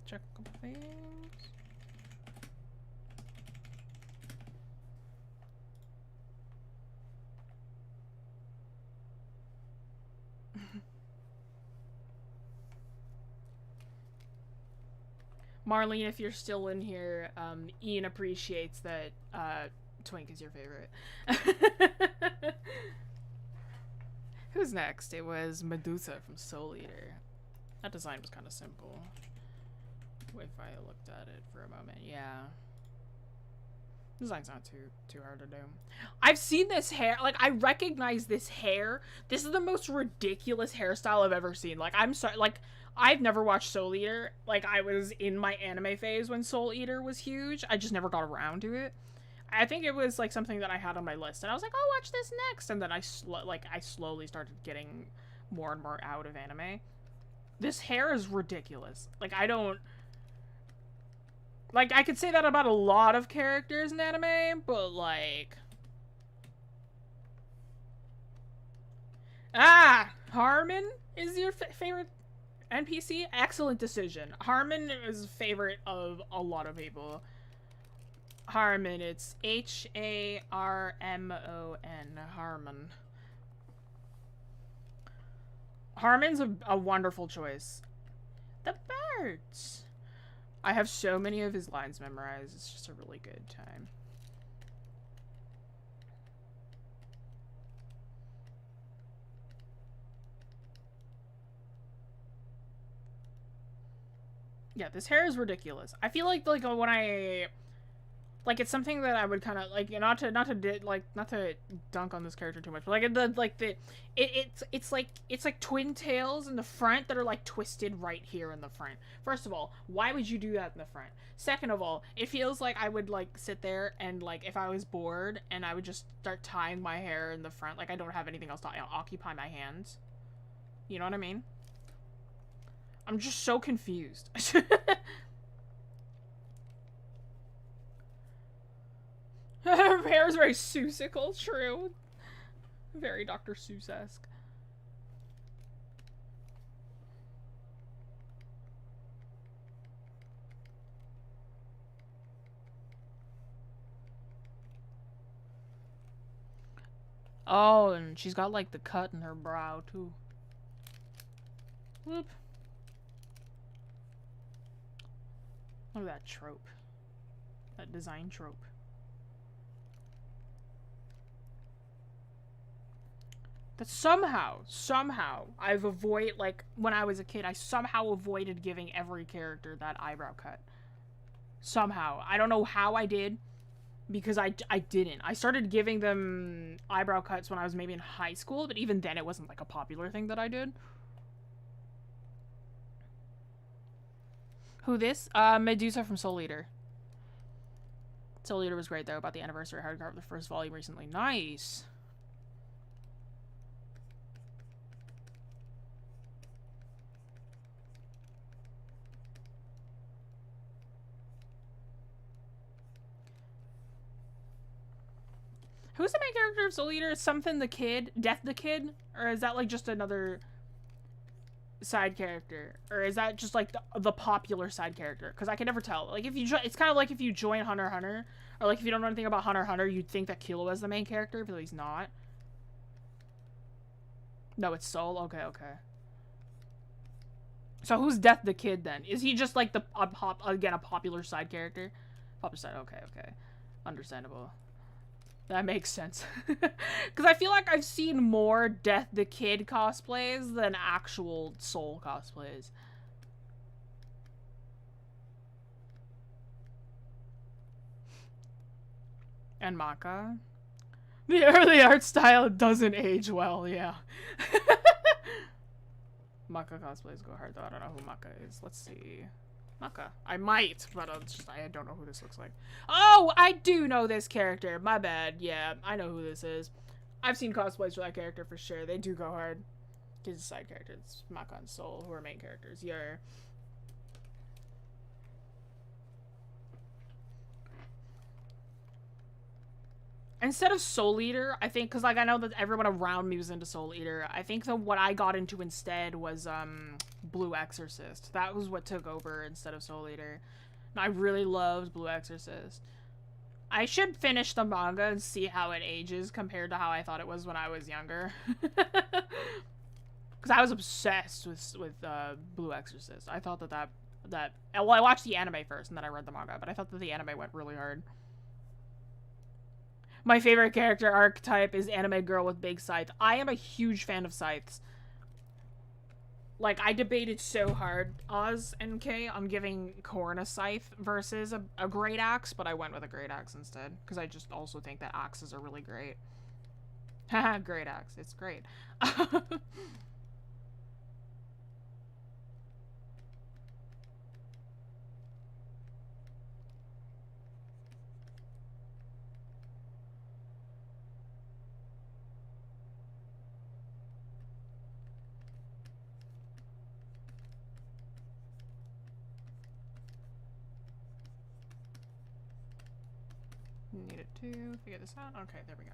check a couple things. Marlene, if you're still in here, Ian appreciates that Twink is your favorite. Who's next? It was Medusa from Soul Eater. That design was kind of simple. If I looked at it for a moment, yeah. Design's not too hard to do. I've seen this hair, like, I recognize this hair. This is the most ridiculous hairstyle I've ever seen. Like, I'm sorry, like, I've never watched Soul Eater. Like, I was in my anime phase when Soul Eater was huge. I just never got around to it. I think it was, like, something that I had on my list, and I was like, I'll watch this next, and then I slowly started getting more and more out of anime. This hair is ridiculous. Like, I don't... Like, I could say that about a lot of characters in anime, but, like... Ah! Harmon is your favorite NPC? Excellent decision. Harmon is a favorite of a lot of people. Harmon, it's Harmon. Harmon. Harmon's a wonderful choice. The birds! I have so many of his lines memorized. It's just a really good time. Yeah, this hair is ridiculous. I feel like when I... Like, it's something that I would kind of, like, not to dunk on this character too much, but, like, it's like twin tails in the front that are, like, twisted right here in the front. First of all, why would you do that in the front? Second of all, it feels like I would, like, sit there and, like, if I was bored and I would just start tying my hair in the front, like, I don't have anything else to occupy my hands. You know what I mean? I'm just so confused. Her hair is very Seussical, true. Very Dr. Seuss-esque. Oh, and she's got, like, the cut in her brow, too. Whoop. Look at that trope. That design trope. That somehow, I've avoided, like, when I was a kid, I somehow avoided giving every character that eyebrow cut. Somehow. I don't know how I did, because I didn't. I started giving them eyebrow cuts when I was maybe in high school, but even then it wasn't, like, a popular thing that I did. Who this? Medusa from Soul Eater. Soul Eater was great, though, about the anniversary hardcover of the first volume recently. Nice! Who's the main character of Soul Eater? Something the Kid? Death the Kid? Or is that, like, just another side character? Or is that just, like, the popular side character? Because I can never tell. Like, if you it's kind of like if you join Hunter x Hunter, or, like, if you don't know anything about Hunter x Hunter, you'd think that Killua is the main character, but he's not. No, it's Soul? Okay, okay. So who's Death the Kid, then? Is he just, like, a popular side character? Popular side, okay, okay. Understandable. That makes sense. Because I feel like I've seen more Death the Kid cosplays than actual Soul cosplays. And Maka. The early art style doesn't age well, yeah. Maka cosplays go hard, though. I don't know who Maka is. Let's see. Maka. I might, but I don't know who this looks like. Oh, I do know this character. My bad. Yeah, I know who this is. I've seen cosplays for that character for sure. They do go hard. He's a side character. It's Maka and Soul who are main characters. Yeah. Instead of Soul Eater, I think, because, like, I know that everyone around me was into Soul Eater. I think that what I got into instead was, Blue Exorcist. That was what took over instead of Soul Eater. And I really loved Blue Exorcist. I should finish the manga and see how it ages compared to how I thought it was when I was younger. Because I was obsessed with Blue Exorcist. I thought that well, I watched the anime first and then I read the manga, but I thought that the anime went really hard. My favorite character archetype is anime girl with big scythe. I am a huge fan of scythes. Like, I debated so hard, Oz and Kay, on giving Korn a scythe versus a great axe, but I went with a great axe instead, because I just also think that axes are really great. Haha, great axe. It's great. Needed to figure this out. Okay, there we go.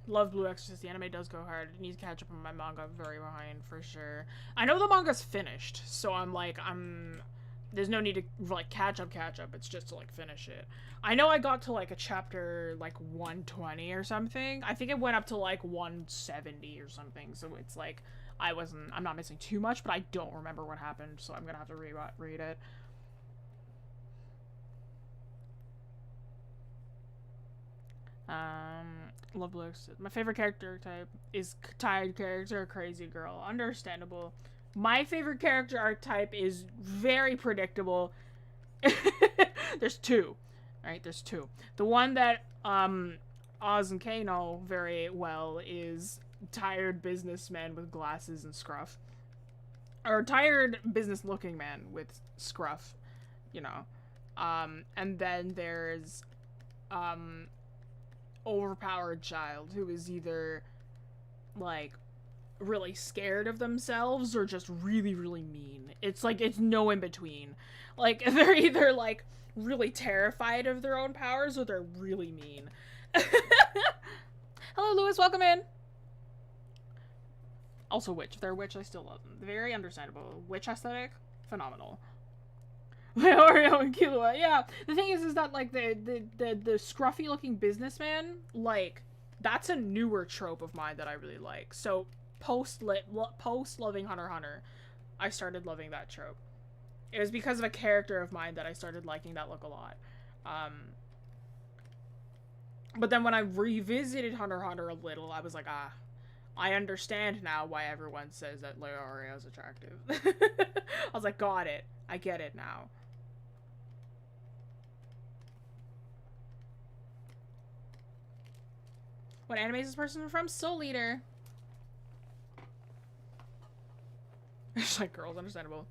Love Blue Exorcist. The anime does go hard. It needs to catch up on my manga. Very behind for sure. I know the manga's finished, so I'm like, there's no need to like catch up. It's just to like finish it. I know I got to like a chapter like 120 or something. I think it went up to like 170 or something. So it's like I'm not missing too much, but I don't remember what happened, so I'm gonna have to read it. Love looks. My favorite character type is tired character or crazy girl. Understandable. My favorite character archetype is very predictable. There's two. Right? There's two. The one that Oz and Kay know very well is tired businessman with glasses and scruff. Or tired business looking man with scruff, you know. And then there's overpowered child who is either like really scared of themselves or just really mean. It's like it's no in between. Like they're either like really terrified of their own powers or they're really mean. Hello Lewis, welcome in. Also witch. If they're a witch, I still love them. Very understandable. Witch aesthetic, phenomenal. Oreo and Killua, yeah. The thing is that like the scruffy looking businessman, like that's a newer trope of mine that I really like. So post loving Hunter x Hunter, I started loving that trope. It was because of a character of mine that I started liking that look a lot. But then when I revisited Hunter x Hunter a little, I was like, I understand now why everyone says that Leorio is attractive. I was like, got it. I get it now. What anime is this person from? Soul Eater. It's like, girls, understandable.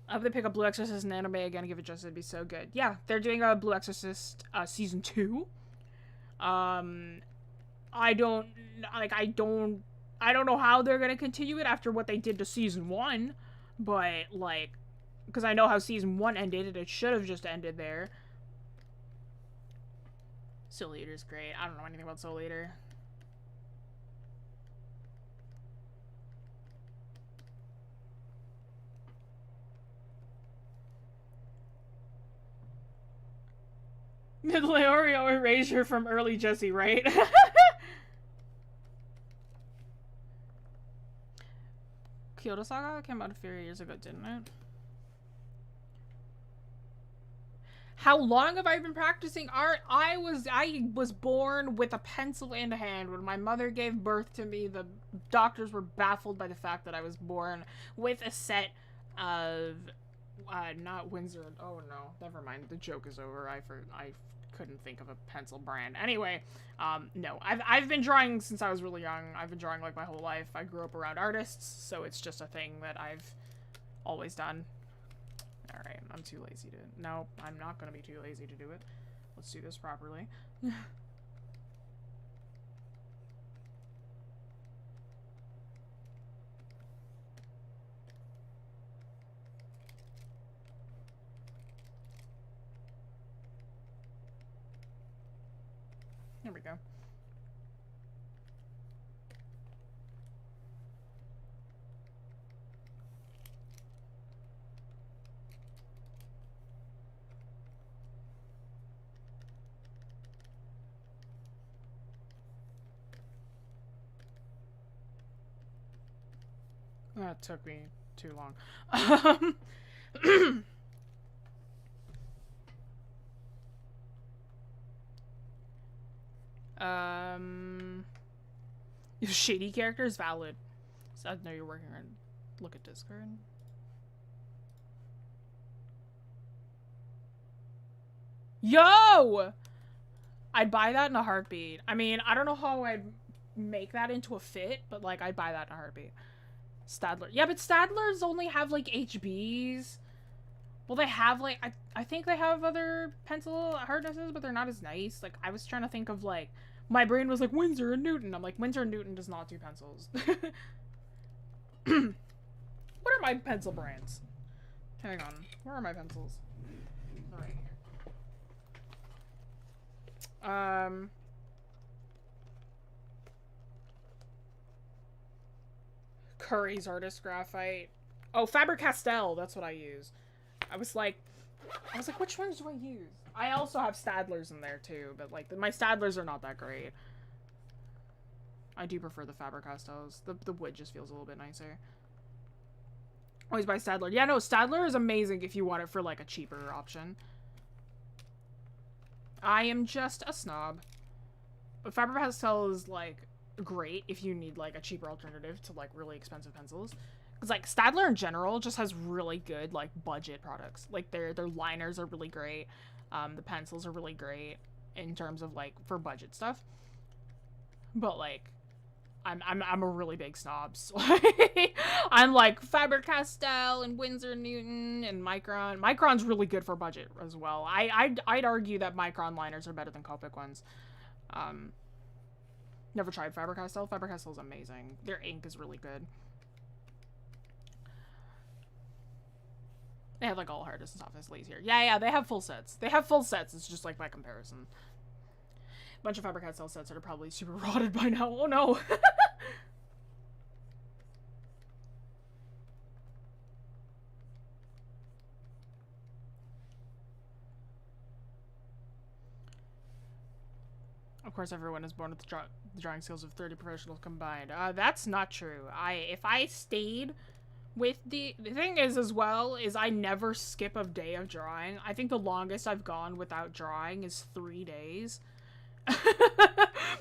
I hope they pick up Blue Exorcist and anime again and give it justice. It'd be so good. Yeah, they're doing a Blue Exorcist season 2. I don't know how they're gonna continue it after what they did to season 1, but like, because I know how season 1 ended and it should have just ended there. Soul Eater's great. I don't know anything about Soul Eater. The Leorio erasure from early Jessie, right? Kyoto Saga came out a few years ago, didn't it? How long have I been practicing art? I was born with a pencil in hand. When my mother gave birth to me, the doctors were baffled by the fact that I was born with a set of not Windsor. Oh no, never mind. The joke is over. I couldn't think of a pencil brand. Anyway, no. I've been drawing since I was really young. I've been drawing like my whole life. I grew up around artists, so it's just a thing that I've always done. Alright, I'm too lazy to... No, I'm not gonna be too lazy to do it. Let's do this properly. There we go. That took me too long. Shady characters valid. I know you're working on. Look at Discord. Yo! I'd buy that in a heartbeat. I mean, I don't know how I'd make that into a fit, but like, I'd buy that in a heartbeat. Stadler. Yeah, but Stadlers only have like HBs. Well, they have like, I think they have other pencil hardnesses, but they're not as nice. Like, I was trying to think of like, my brain was like Windsor and Newton. I'm like, Windsor and Newton does not do pencils. What are my pencil brands? Hang on. Where are my pencils? Right here. Curry's Artist Graphite. Oh, Faber-Castell. That's what I use. I was like, which ones do I use? I also have Stadlers in there too, but like my Stadlers are not that great. I do prefer the Faber-Castells. The wood just feels a little bit nicer. Always buy Stadler. Yeah, no, Stadler is amazing if you want it for like a cheaper option. I am just a snob. But Faber-Castell is like great if you need like a cheaper alternative to like really expensive pencils. Because like Stadler in general just has really good like budget products. Like their liners are really great. The pencils are really great in terms of like for budget stuff. But like I'm a really big snob. So I'm like Faber-Castell and Winsor Newton and Micron. Micron's really good for budget as well. I'd argue that Micron liners are better than Copic ones. Never tried Faber-Castell. Faber-Castell is amazing. Their ink is really good. They have like all hardest and softest lays here. Yeah, they have full sets. They have full sets. It's just like by comparison. Bunch of Faber-Castell sets that are probably super rotted by now. Oh no. Of course, everyone is born with the drawing skills of 30 professionals combined. That's not true. If I stayed with the thing is as well is I never skip a day of drawing. I think the longest I've gone without drawing is 3 days.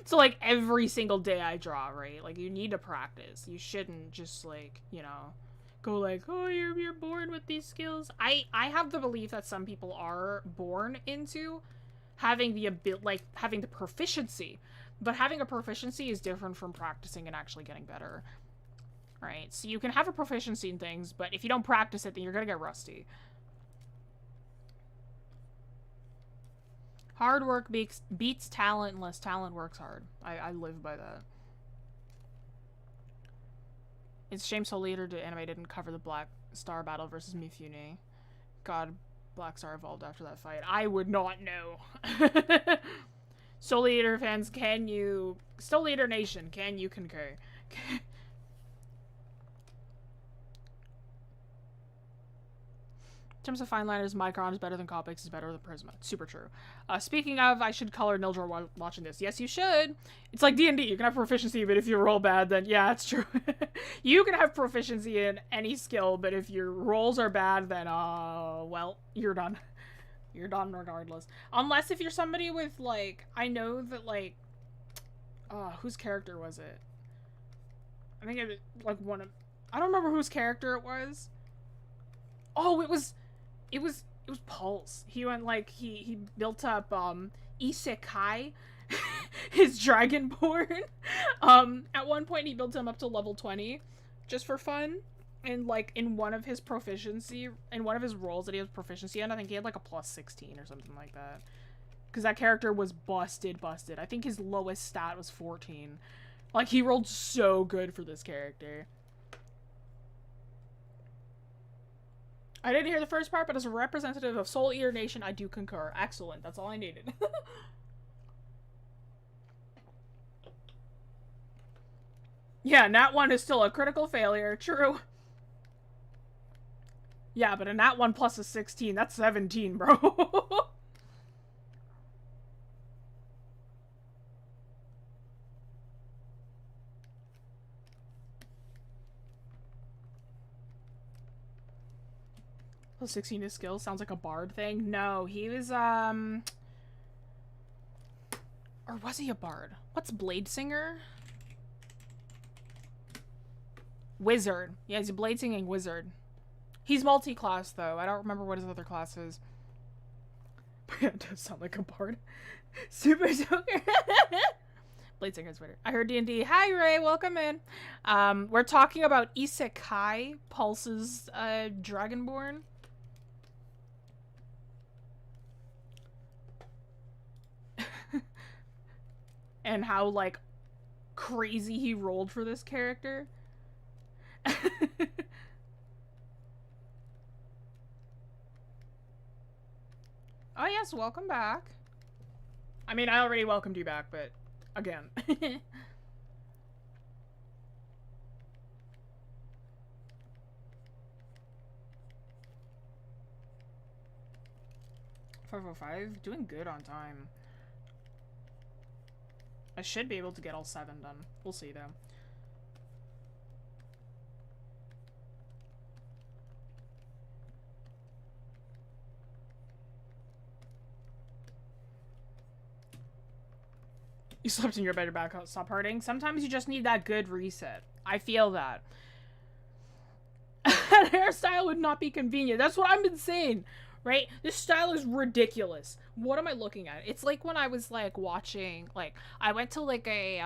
So like every single day I draw, right? Like you need to practice. You shouldn't just like, you know, go like, oh, you're born with these skills. I have the belief that some people are born into having the having the proficiency, but having a proficiency is different from practicing and actually getting better. Right? So you can have a proficiency in things, but if you don't practice it, then you're gonna get rusty. Hard work beats talent unless talent works hard. I live by that. It's a shame Soul Eater anime didn't cover the Black Star battle versus Mifune. God, Black Star evolved after that fight. I would not know. Soul Eater fans, can you... Soul Eater Nation, can you concur? In terms of fine liners, Micron is better than Copics, is better than Prisma. Super true. Speaking of, I should color Nildra while watching this. Yes, you should. It's like D&D. You can have proficiency, but if you roll bad, then yeah, it's true. You can have proficiency in any skill, but if your rolls are bad, then, well, you're done. You're done regardless. Unless if you're somebody with, like, I know that, like, whose character was it? I think it, like, I don't remember whose character it was. Oh, it was Pulse. He went like he built up Isekai, his Dragonborn. At one point he built him up to level 20 just for fun. And like in one of his proficiency, in one of his roles that he has proficiency in, I think he had like a plus 16 or something like that. Because that character was busted. I think his lowest stat was 14. Like he rolled so good for this character. I didn't hear the first part, but as a representative of Soul Eater Nation, I do concur. Excellent. That's all I needed. Yeah, Nat 1 is still a critical failure. True. Yeah, but a Nat 1 plus a 16, that's 17, bro. Plus 16 is skill. Sounds like a bard thing. No, he was, or was he a bard? What's Blade Singer? Wizard. Yeah, he's a blade singing wizard. He's multi-class though. I don't remember what his other class is. But yeah, it does sound like a bard. Super Joker. Blade singer's Twitter. I heard D&D. Hi Ray, welcome in. We're talking about Isekai, Pulse's Dragonborn. And how like crazy he rolled for this character. Oh yes, welcome back. I mean, I already welcomed you back, but again. 5:05, doing good on time. I should be able to get all 7 done. We'll see though. You slept in your bed, your back stop hurting. Sometimes you just need that good reset. I feel that. That hairstyle would not be convenient. That's what I've been saying, right? This style is ridiculous. What am I looking at? It's like when I was like watching, like I went to like a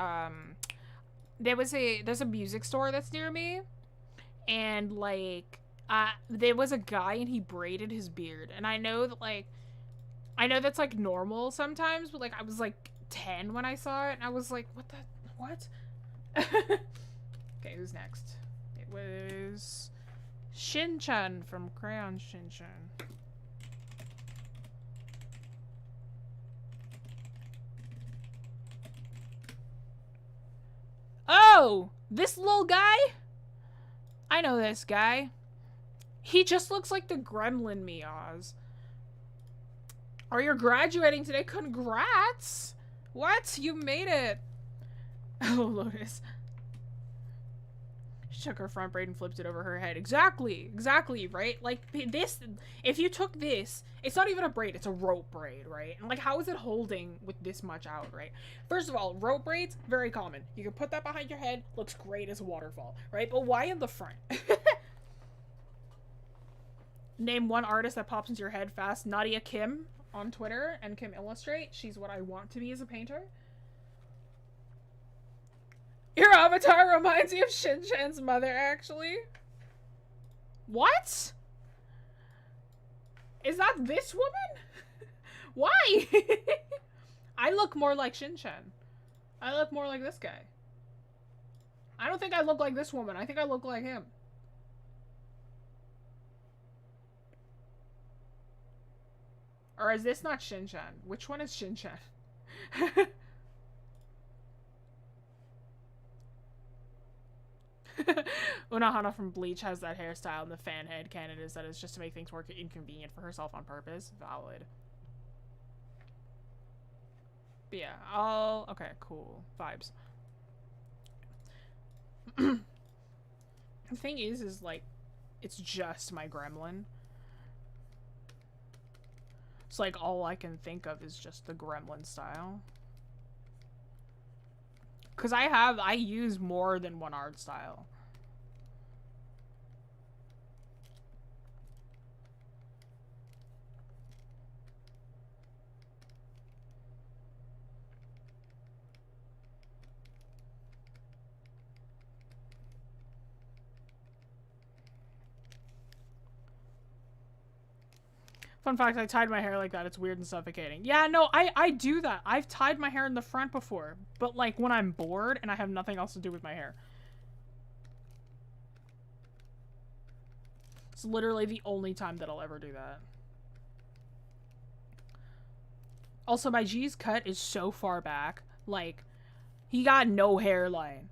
there's a music store that's near me, and like there was a guy and he braided his beard, and I know that like that's like normal sometimes, but like I was like 10 when I saw it, and I was like, what? Okay, who's next? It was Shin-chan from Crayon Shin-chan. Oh! This little guy? I know this guy. He just looks like the gremlin Miaz. Oh, you're graduating today? Congrats! What? You made it! Oh, Lotus. She took her front braid and flipped it over her head. Exactly! Exactly, right? Like, this, if you took this, it's not even a braid, it's a rope braid, right? And like, how is it holding with this much out, right? First of all, rope braids, very common. You can put that behind your head, looks great as a waterfall, right? But why in the front? Name one artist that pops into your head fast. Nadia Kim on Twitter and Kim Illustrate. She's what I want to be as a painter. Your avatar reminds me of Shin-chan's mother, actually. What? Is that this woman? Why? I look more like Shin-chan. I look more like this guy. I don't think I look like this woman. I think I look like him. Or is this not Shin-chan? Which one is Shin-chan? Unohana from Bleach has that hairstyle, and the fan head canon is that it's just to make things more inconvenient for herself on purpose. Valid. But yeah, okay, cool. Vibes. The thing is like, it's just my gremlin. It's like all I can think of is just the gremlin style. Because I use more than one art style. Fun fact, I tied my hair like that. It's weird and suffocating. Yeah, no, I do that. I've tied my hair in the front before. But, like, when I'm bored and I have nothing else to do with my hair. It's literally the only time that I'll ever do that. Also, my G's cut is so far back. Like, he got no hairline.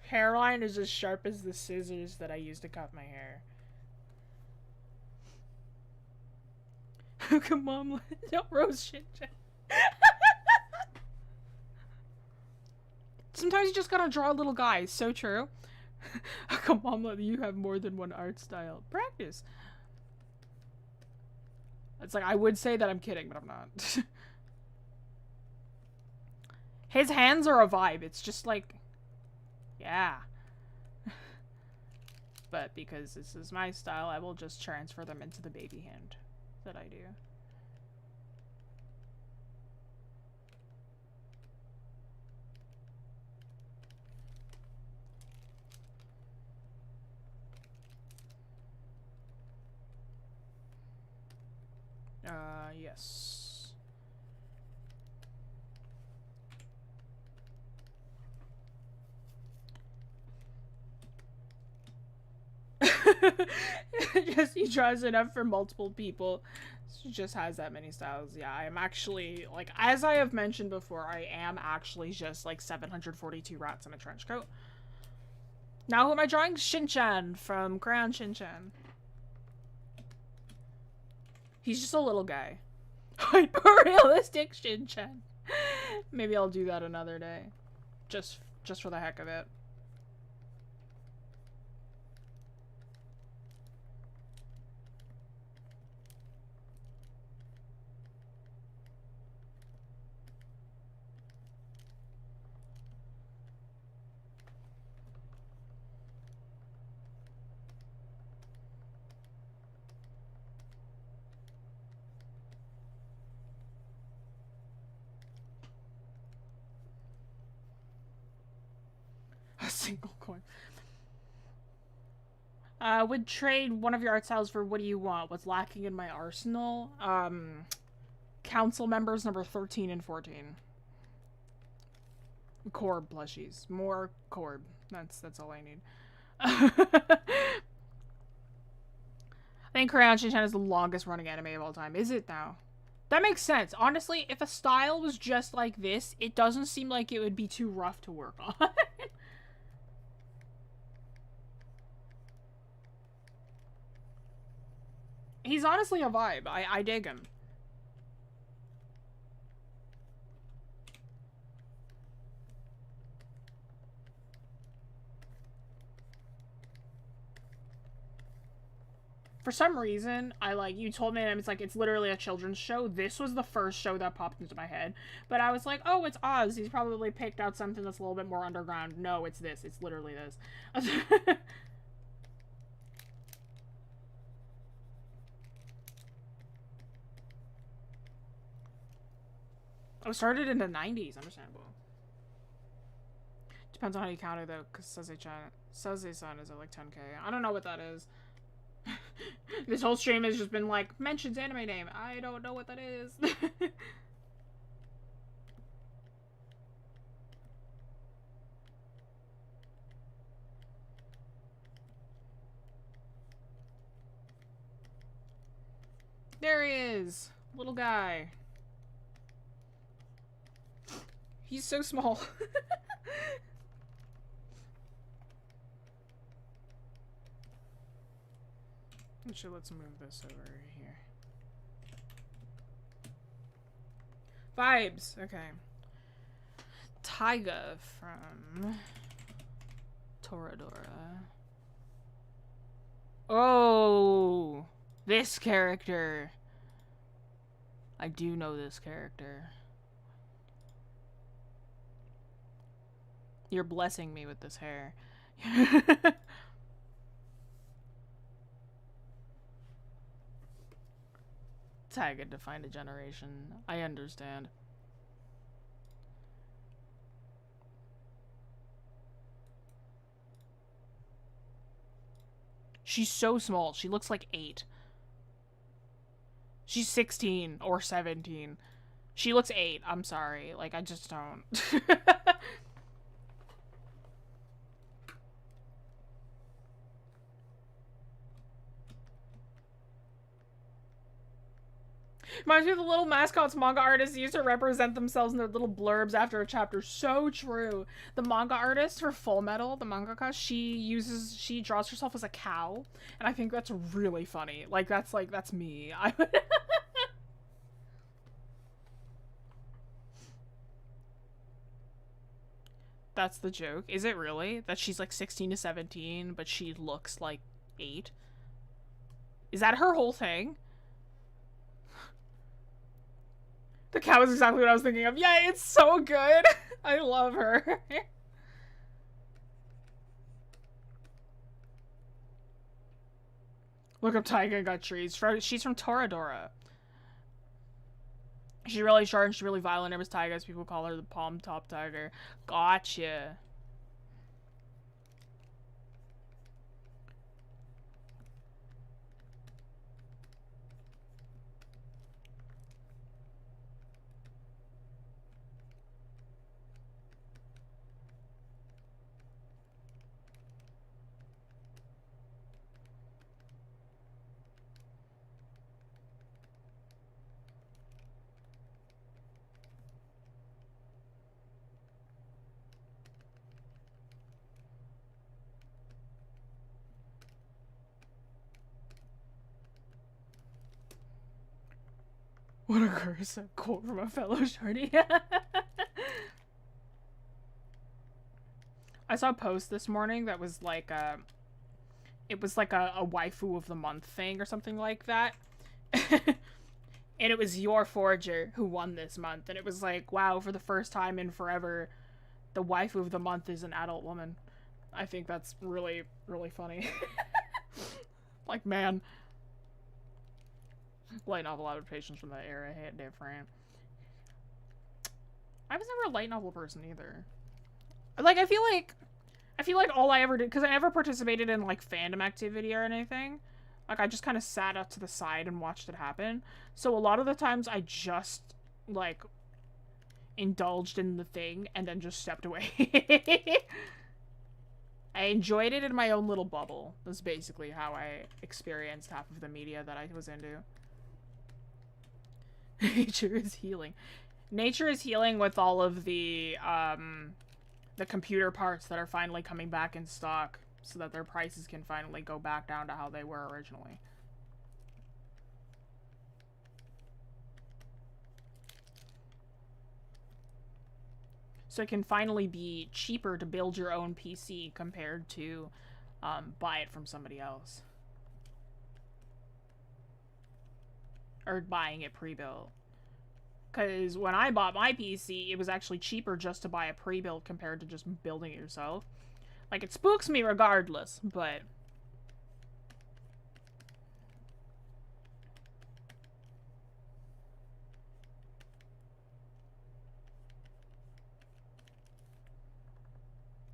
Hairline is as sharp as the scissors that I use to cut my hair. Come on, don't roast shit. Sometimes you just gotta draw little guys. So true. Come on, you have more than one art style. Practice. It's like, I would say that I'm kidding, but I'm not. His hands are a vibe. It's just like, yeah. But because this is my style, I will just transfer them into the baby hand that I do. Yes. Jessie tries enough for multiple people. She just has that many styles. Yeah, I am actually, like, as I have mentioned before, I am actually just, like, 742 rats in a trench coat. Now who am I drawing? Shin-chan from Crayon Shin-chan. He's just a little guy. Hyper-realistic Shin-chan. Maybe I'll do that another day. Just for the heck of it. A single coin. Would trade one of your art styles for what do you want? What's lacking in my arsenal? Council members number 13 and 14. Corb plushies. More Corb. That's all I need. I think Crayon Shin-chan is the longest running anime of all time. Is it now? That makes sense. Honestly, if a style was just like this, it doesn't seem like it would be too rough to work on. He's honestly a vibe. I dig him. For some reason, you told me, and it's literally a children's show. This was the first show that popped into my head. But I was like, oh, it's Oz. He's probably picked out something that's a little bit more underground. No, it's this. It's literally this. Oh, started in the 90s. Understandable. Depends on how you count it, though, because Saze-san is at, like, 10k. I don't know what that is. This whole stream has just been, like, mentions anime name. I don't know what that is. There he is. Little guy. He's so small. Actually, let's move this over here. Vibes. Okay. Taiga from Toradora. Oh, this character. I do know this character. You're blessing me with this hair. Taiga defined a generation. I understand. She's so small. She looks like 8. She's 16 or 17. She looks 8. I'm sorry. Like, I just don't. Reminds me of the little mascots manga artists used to represent themselves in their little blurbs after a chapter. So true. The manga artist for Fullmetal, the mangaka, she draws herself as a cow, and I think that's really funny. That's me. That's the joke. Is it really? That she's like 16 to 17, but she looks like 8? Is that her whole thing? The cow is exactly what I was thinking of. Yeah, it's so good. I love her. Look up Taiga and got trees. She's from Toradora. She's really short and she's really violent. Her name is Taiga, as people call her the palm top tiger. Gotcha. What a curse, a quote from a fellow shorty. I saw a post this morning that was like it was like a waifu of the month thing or something like that. And it was your forger who won this month. And it was like, wow, for the first time in forever, the waifu of the month is an adult woman. I think that's really, really funny. Like, man. Light novel adaptations from that era hit different. I was never a light novel person either. Like, I feel like all I ever did, because I never participated in like fandom activity or anything. Like, I just kind of sat up to the side and watched it happen. So a lot of the times I just like indulged in the thing and then just stepped away. I enjoyed it in my own little bubble. That's basically how I experienced half of the media that I was into. Nature is healing. Nature is healing with all of the computer parts that are finally coming back in stock so that their prices can finally go back down to how they were originally. So it can finally be cheaper to build your own PC compared to buy it from somebody else. Or buying it pre-built. Because when I bought my PC, it was actually cheaper just to buy a pre-built compared to just building it yourself. Like, it spooks me regardless, but...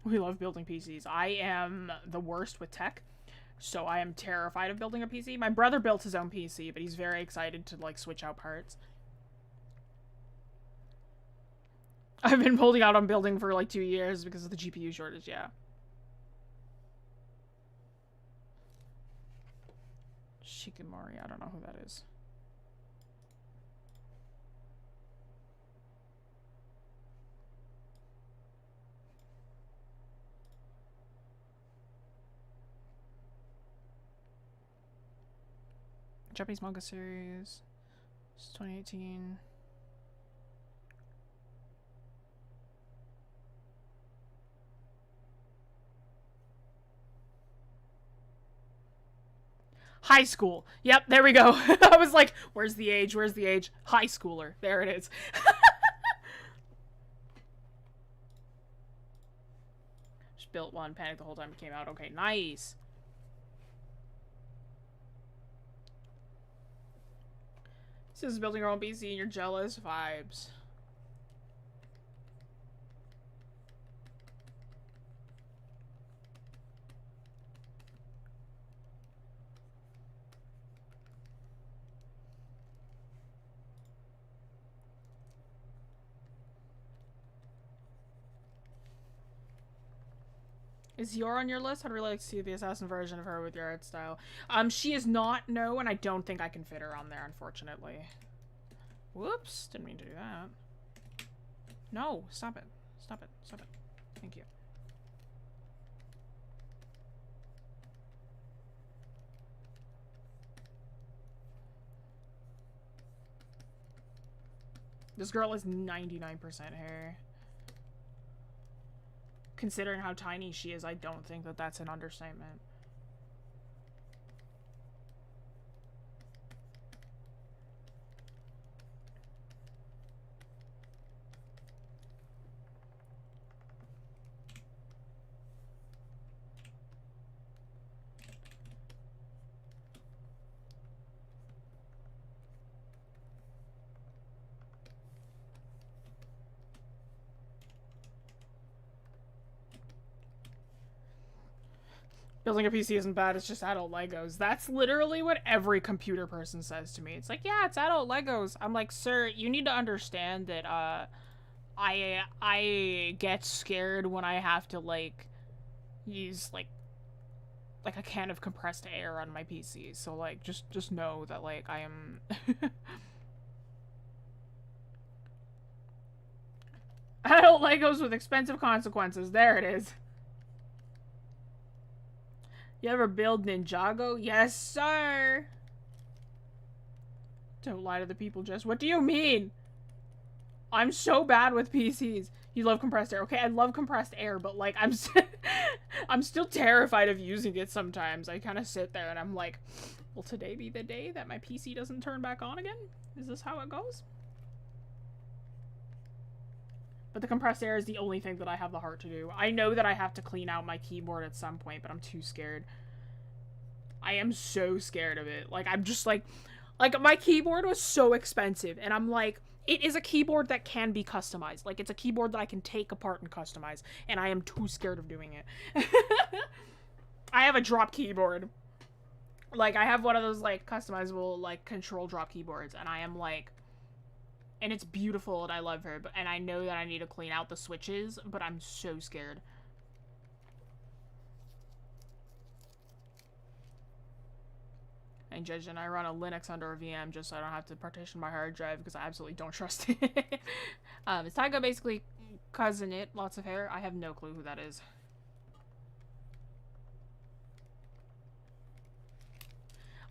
We love building PCs. I am the worst with tech, so I am terrified of building a PC. My brother built his own PC, but he's very excited to, like, switch out parts. I've been holding out on building for, like, 2 years because of the GPU shortage, yeah. Shikamori, I don't know who that is. Japanese manga series. It's 2018. High school. Yep, there we go. I was like, where's the age? Where's the age? High schooler. There it is. Just built one, panicked the whole time it came out. Okay, nice. This is building your own PC and you're jealous. Vibes. Is Yor on your list? I'd really like to see the assassin version of her with your art style. She is not, no, and I don't think I can fit her on there, unfortunately. Whoops, didn't mean to do that. No, stop it. Stop it. Stop it. Thank you. This girl is 99% hair. Considering how tiny she is, I don't think that that's an understatement. Building a PC isn't bad, it's just adult Legos. That's literally what every computer person says to me. It's like, yeah, it's adult Legos. I'm like, sir, you need to understand that, I get scared when I have to, like, use, like a can of compressed air on my PC. So, like, just know that, like, I am... adult Legos with expensive consequences. There it is. You ever build Ninjago? Yes, sir! Don't lie to the people, Jess. What do you mean? I'm so bad with PCs. You love compressed air. Okay, I love compressed air, but, like, I'm still terrified of using it sometimes. I kind of sit there and I'm like, will today be the day that my PC doesn't turn back on again? Is this how it goes? But the compressed air is the only thing that I have the heart to do. I know that I have to clean out my keyboard at some point, but I'm too scared. I am so scared of it. Like, I'm just like my keyboard was so expensive, and I'm like, it is a keyboard that can be customized. Like, it's a keyboard that I can take apart and customize, and I am too scared of doing it. I have a drop keyboard. Like, I have one of those, like, customizable, like, control drop keyboards, and I am like, and it's beautiful, and I love her, and I know that I need to clean out the switches, but I'm so scared. And Judge and I run a Linux under a VM just so I don't have to partition my hard drive because I absolutely don't trust it. Is Taiga basically cousin it? Lots of hair? I have no clue who that is.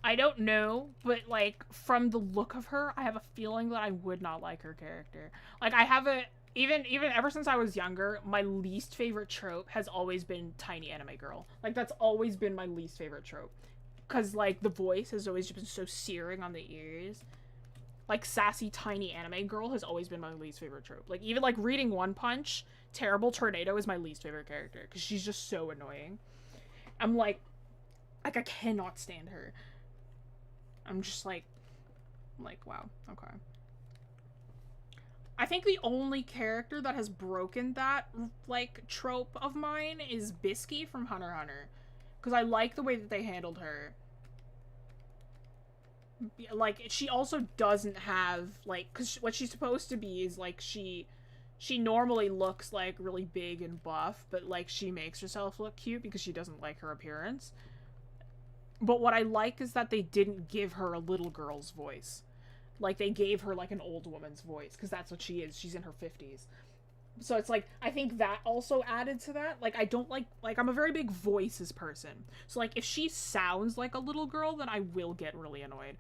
I don't know, but, like, from the look of her, I have a feeling that I would not like her character. Like, I have a... Even ever since I was younger, my least favorite trope has always been tiny anime girl. Like, that's always been my least favorite trope. Because, like, the voice has always just been so searing on the ears. Like, sassy, tiny anime girl has always been my least favorite trope. Like, even, like, reading One Punch, Terrible Tornado is my least favorite character. Because she's just so annoying. I'm like, I cannot stand her. I'm just like, wow, okay. I think the only character that has broken that, like, trope of mine is Bisky from Hunter x Hunter. Because I like the way that they handled her. Like, she also doesn't have, like, because what she's supposed to be is, like, she normally looks, like, really big and buff, but, like, she makes herself look cute because she doesn't like her appearance. But what I like is that they didn't give her a little girl's voice. Like, they gave her, like, an old woman's voice, because that's what she is. She's in her 50s. So it's like, I think that also added to that. Like, I don't like, I'm a very big voices person. So, like, if she sounds like a little girl, then I will get really annoyed.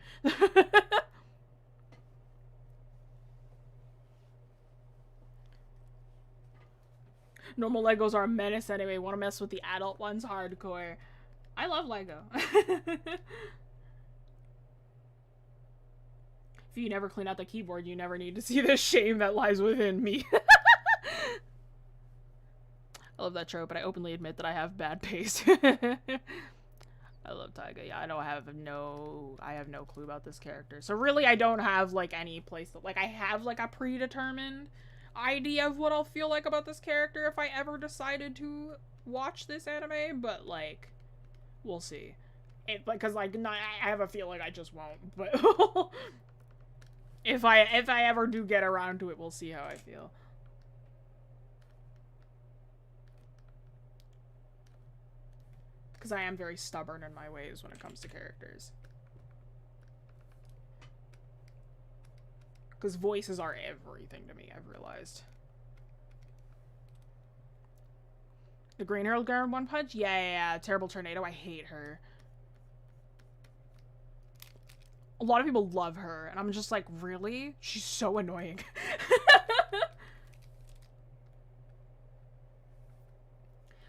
Normal Legos are a menace anyway. Want to mess with the adult ones hardcore. I love Lego. If you never clean out the keyboard, you never need to see the shame that lies within me. I love that trope, but I openly admit that I have bad taste. I love Taiga. Yeah, I know I have no clue about this character. So really, I don't have, like, any place that, like, I have, like, a predetermined idea of what I'll feel like about this character if I ever decided to watch this anime, but, like, we'll see. Because, like, I have a feeling I just won't, but if I ever do get around to it, we'll see how I feel. Because I am very stubborn in my ways when it comes to characters. Because voices are everything to me, I've realized. The green-haired girl in One Punch? Yeah, Terrible Tornado. I hate her. A lot of people love her, and I'm just like, really? She's so annoying.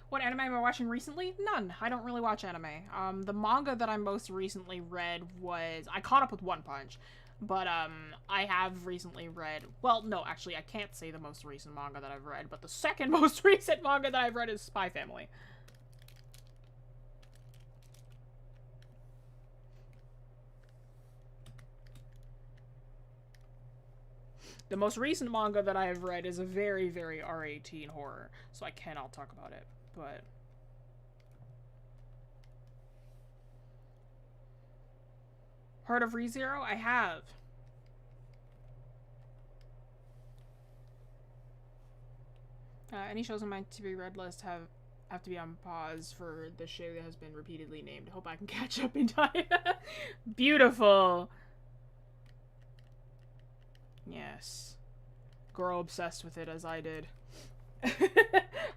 What anime am I watching recently? None. I don't really watch anime. The manga that I most recently read was... I caught up with One Punch. But, I have recently read... Well, no, actually, I can't say the most recent manga that I've read, but the second most recent manga that I've read is Spy Family. The most recent manga that I have read is a very, very R18 horror, so I cannot talk about it, but... Heart of ReZero? I have. Any shows on my to-be read list have to be on pause for the show that has been repeatedly named. Hope I can catch up in time. Beautiful. Yes. Girl obsessed with it as I did.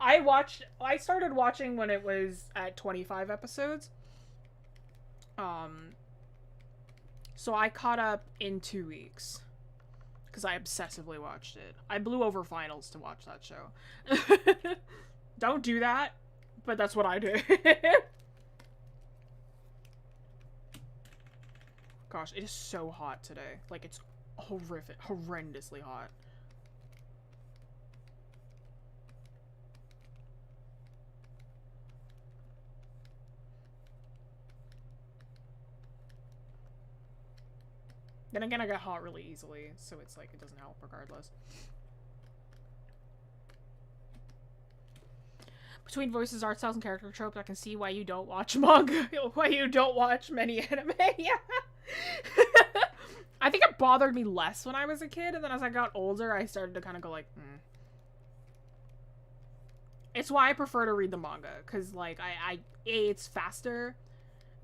I started watching when it was at 25 episodes. So I caught up in 2 weeks. Because I obsessively watched it. I blew over finals to watch that show. Don't do that, but that's what I did. Gosh, it is so hot today. Like, it's horrific, horrendously hot. Then again, I get hot really easily, so it's like, it doesn't help regardless. Between voices, art styles, and character tropes, I can see why you don't watch manga. Why you don't watch many anime. Yeah. I think it bothered me less when I was a kid, and then as I got older, I started to kind of go like, It's why I prefer to read the manga, because, like, A, it's faster,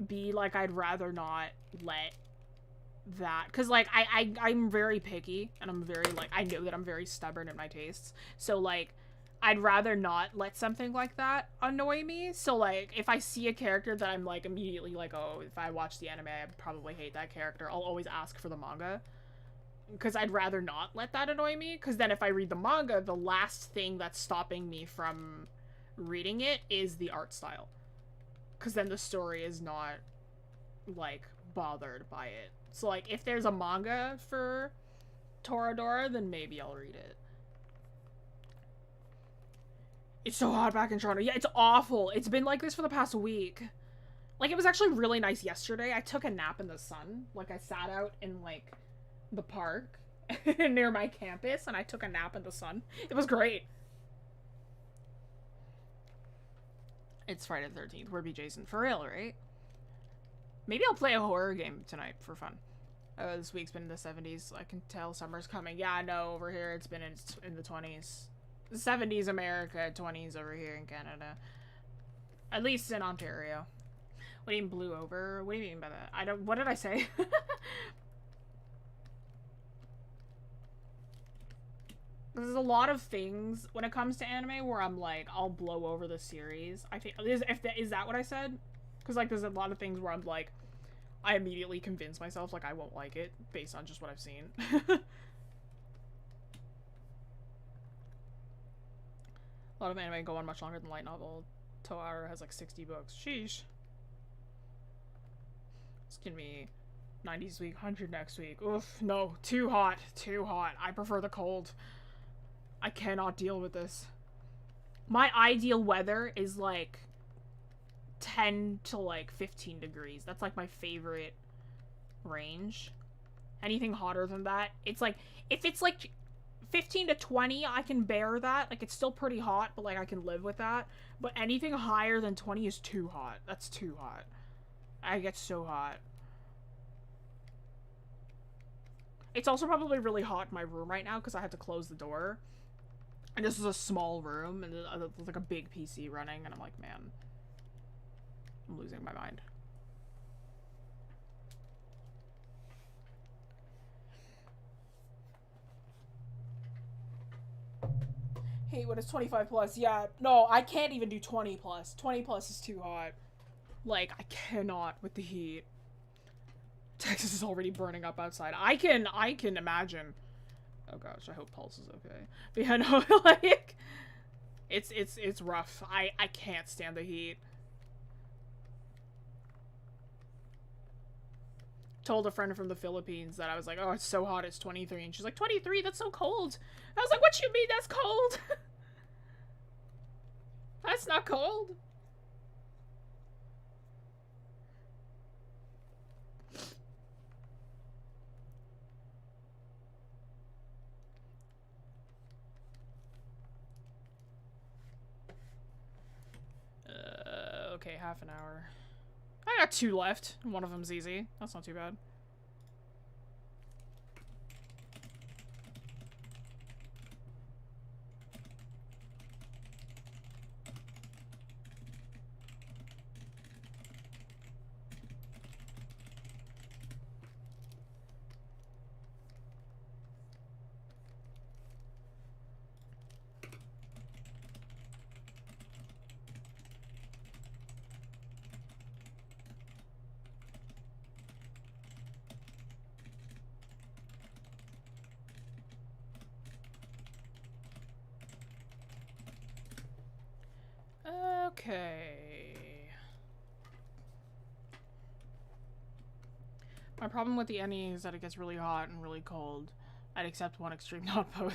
B, like, I'd rather not let that, because, like, I'm very picky, and I'm very, like, I know that I'm very stubborn in my tastes, so, like, I'd rather not let something like that annoy me. So, like, if I see a character that I'm, like, immediately like, oh, if I watch the anime, I'd probably hate that character, I'll always ask for the manga. Because I'd rather not let that annoy me. Because then if I read the manga, the last thing that's stopping me from reading it is the art style. Because then the story is not, like, bothered by it. So, like, if there's a manga for Toradora, then maybe I'll read it. It's so hot back in Toronto. Yeah, it's awful. It's been like this for the past week. Like, it was actually really nice yesterday. I took a nap in the sun. Like, I sat out in, like, the park near my campus, and I took a nap in the sun. It was great. It's Friday the 13th. Where be Jason? For real, right? Maybe I'll play a horror game tonight for fun. This week's been in the 70s. I can tell summer's coming. Yeah, I know. Over here, it's been in the 20s. 70s America, 20s over here in Canada. At least in Ontario. What do you mean blew over? What do you mean by that? I don't- what did I say? There's a lot of things when it comes to anime where I'm like, I'll blow over the series. I think, is that what I said? Because, like, there's a lot of things where I'm like, I immediately convince myself, like, I won't like it based on just what I've seen. A lot of anime go on much longer than light novel. Toradora has like 60 books. Sheesh. It's gonna be 90s week, 100 next week. Oof, no. Too hot. Too hot. I prefer the cold. I cannot deal with this. My ideal weather is like 10 to like 15 degrees. That's like my favorite range. Anything hotter than that, it's like, if it's like 15 to 20, I can bear that. Like, it's still pretty hot, but, like, I can live with that. But anything higher than 20 is too hot. That's too hot. I get so hot. It's also probably really hot in my room right now because I had to close the door. And this is a small room, and there's, like, a big PC running, and I'm like, man. I'm losing my mind. Hey, when it's 25 plus, yeah, no, I can't even do 20 plus. 20 plus is too hot. Like, I cannot with the heat. Texas is already burning up outside. I can imagine. Oh gosh, I hope Pulse is okay. But yeah, no, like, it's rough. I can't stand the heat. Told a friend from the Philippines that I was like, oh, it's so hot, it's 23. And she's like, 23? That's so cold. I was like, what you mean that's cold? That's not cold. Okay, half an hour. I got 2 left. One of them's easy. That's not too bad. Okay. My problem with the NE is that it gets really hot and really cold. I'd accept one extreme, not both.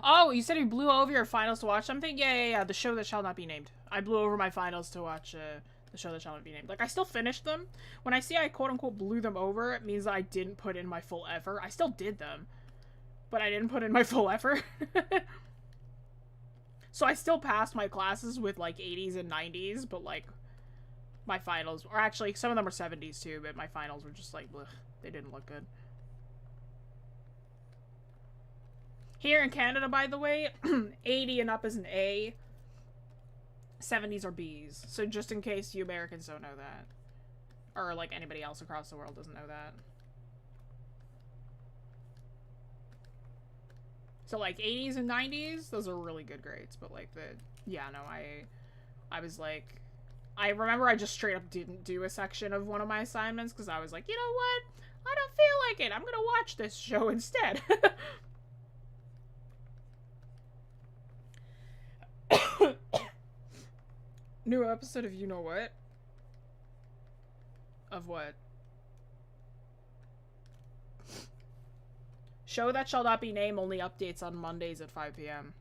Oh, you said you blew over your finals to watch something? Yeah. The show that shall not be named. I blew over my finals to watch the show that shall not be named. Like, I still finished them. When I say I quote-unquote blew them over, it means that I didn't put in my full effort. I still did them. But I didn't put in my full effort. So I still passed my classes with, like, 80s and 90s, but, like, my finals... Or actually, some of them were 70s, too, but my finals were just, like, blech. They didn't look good. Here in Canada, by the way, 80 and up is an A. 70s are Bs. So just in case you Americans don't know that. Or, like, anybody else across the world doesn't know that. So, like, 80s and 90s, those are really good grades. But, like, yeah, no, I was, like... I remember I just straight up didn't do a section of one of my assignments because I was like, you know what? I don't feel like it. I'm gonna watch this show instead. New episode of You Know What? Of what? Show that shall not be named only updates on Mondays at 5 p.m.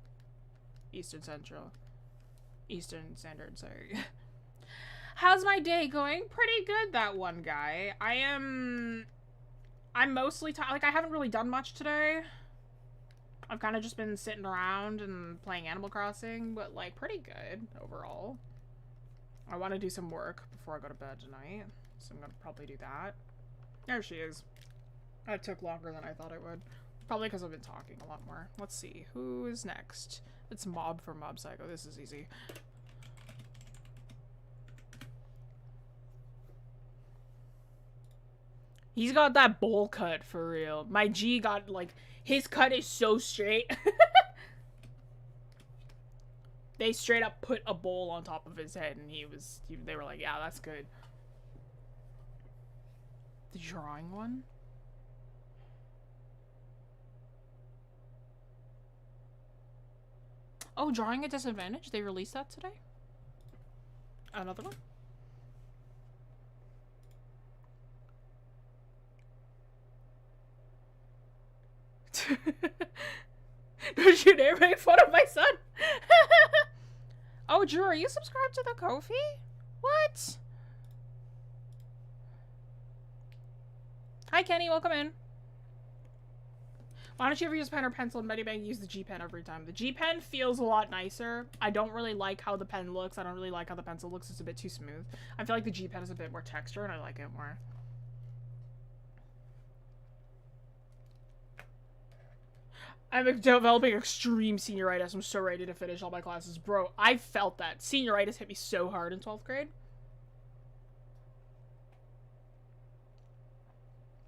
Eastern Standard, sorry. How's my day going? Pretty good, that one guy. I'm mostly like, I haven't really done much today. I've kind of just been sitting around and playing Animal Crossing, but, like, pretty good overall. I want to do some work before I go to bed tonight, so I'm gonna probably do that. There she is. That took longer than I thought it would. Probably because I've been talking a lot more. Let's see. Who is next? It's Mob for Mob Psycho. This is easy. He's got that bowl cut for real. My G got, like, his cut is so straight. They straight up put a bowl on top of his head and they were like, yeah, that's good. The drawing one? Oh, drawing at disadvantage? They released that today? Another one? Don't you dare make fun of my son! Oh, Drew, are you subscribed to the Ko-fi? What? Hi, Kenny, welcome in. Why don't you ever use pen or pencil and Medibank use the G pen every time? The G pen feels a lot nicer. I don't really like how the pen looks. I don't really like how the pencil looks. It's a bit too smooth. I feel like the G pen is a bit more texture and I like it more. I'm developing extreme senioritis. I'm so ready to finish all my classes. Bro, I felt that. Senioritis hit me so hard in 12th grade.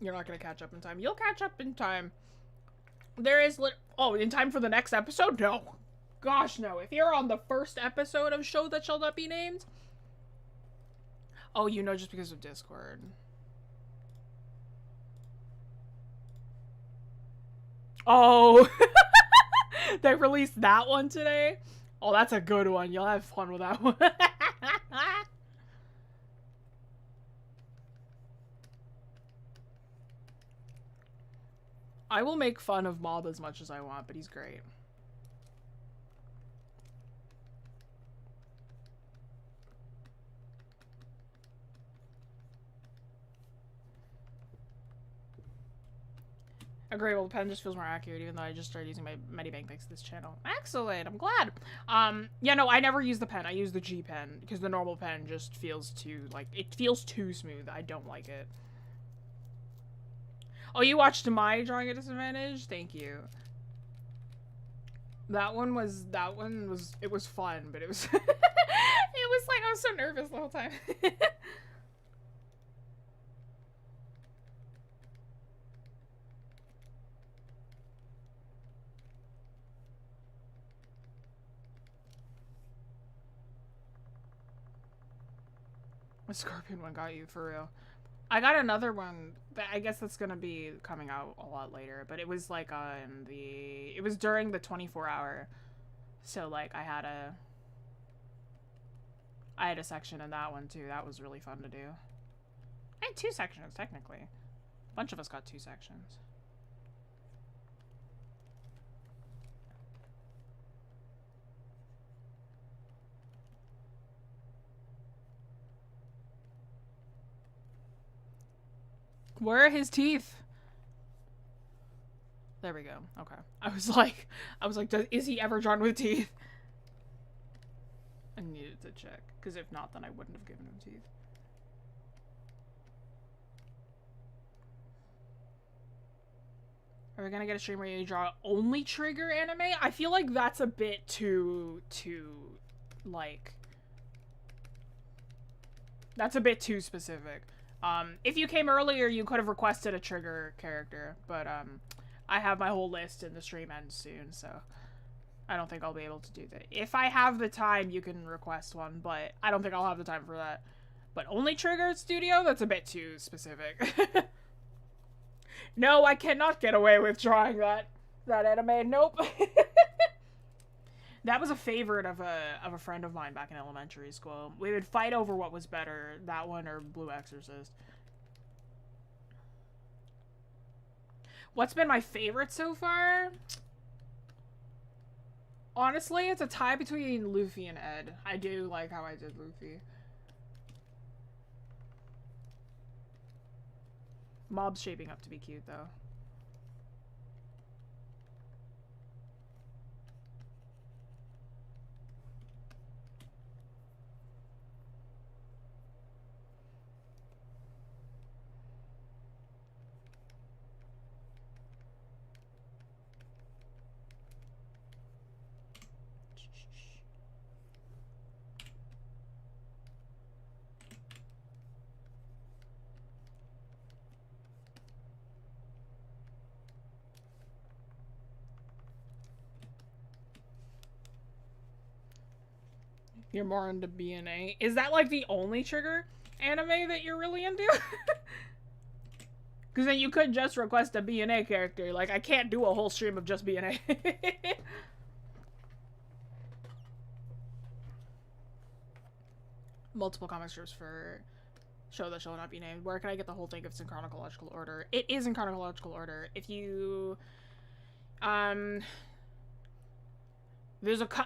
You're not gonna catch up in time. You'll catch up in time. There is oh, in time for the next episode? No. Gosh, no. If you're on the first episode of Show That Shall Not Be Named. Oh, you know, just because of Discord. Oh, they released that one today? Oh, that's a good one. You'll have fun with that one. I will make fun of Mob as much as I want, but he's great. Agree, well, the pen just feels more accurate, even though I just started using my Medibank thanks to this channel. Excellent, I'm glad. Yeah, no, I never use the pen. I use the G pen, because the normal pen just feels too, like, it feels too smooth. I don't like it. Oh, you watched my Drawing at Disadvantage? Thank you. That one was, it was fun, but it was, it was like, I was so nervous the whole time. The Scorpion one got you, for real. I got another one, but I guess that's gonna be coming out a lot later, but it was like it was during the 24-hour, so like I had a, I had a section in that one too. That was really fun to do. I had 2 sections, technically. A bunch of us got 2 sections. Where are his teeth? There we go. Okay. I was like, is he ever drawn with teeth? I needed to check, because if not, then I wouldn't have given him teeth. Are we gonna get a stream where you draw only trigger anime? I feel like that's a bit too, like... That's a bit too specific. If you came earlier, you could have requested a trigger character, but, I have my whole list and the stream ends soon, so I don't think I'll be able to do that. If I have the time, you can request one, but I don't think I'll have the time for that. But only trigger studio? That's a bit too specific. No, I cannot get away with drawing that anime. Nope. That was a favorite of a friend of mine back in elementary school. We would fight over what was better, that one or Blue Exorcist. What's been my favorite so far? Honestly, it's a tie between Luffy and Ed. I do like how I did Luffy. Mob's shaping up to be cute, though. You're more into BNA. Is that like the only trigger anime that you're really into? Because then you could just request a BNA character. Like, I can't do a whole stream of just BNA. Multiple comic strips for show that shall not be named. Where can I get the whole thing if it's in chronological order? It is in chronological order. If you...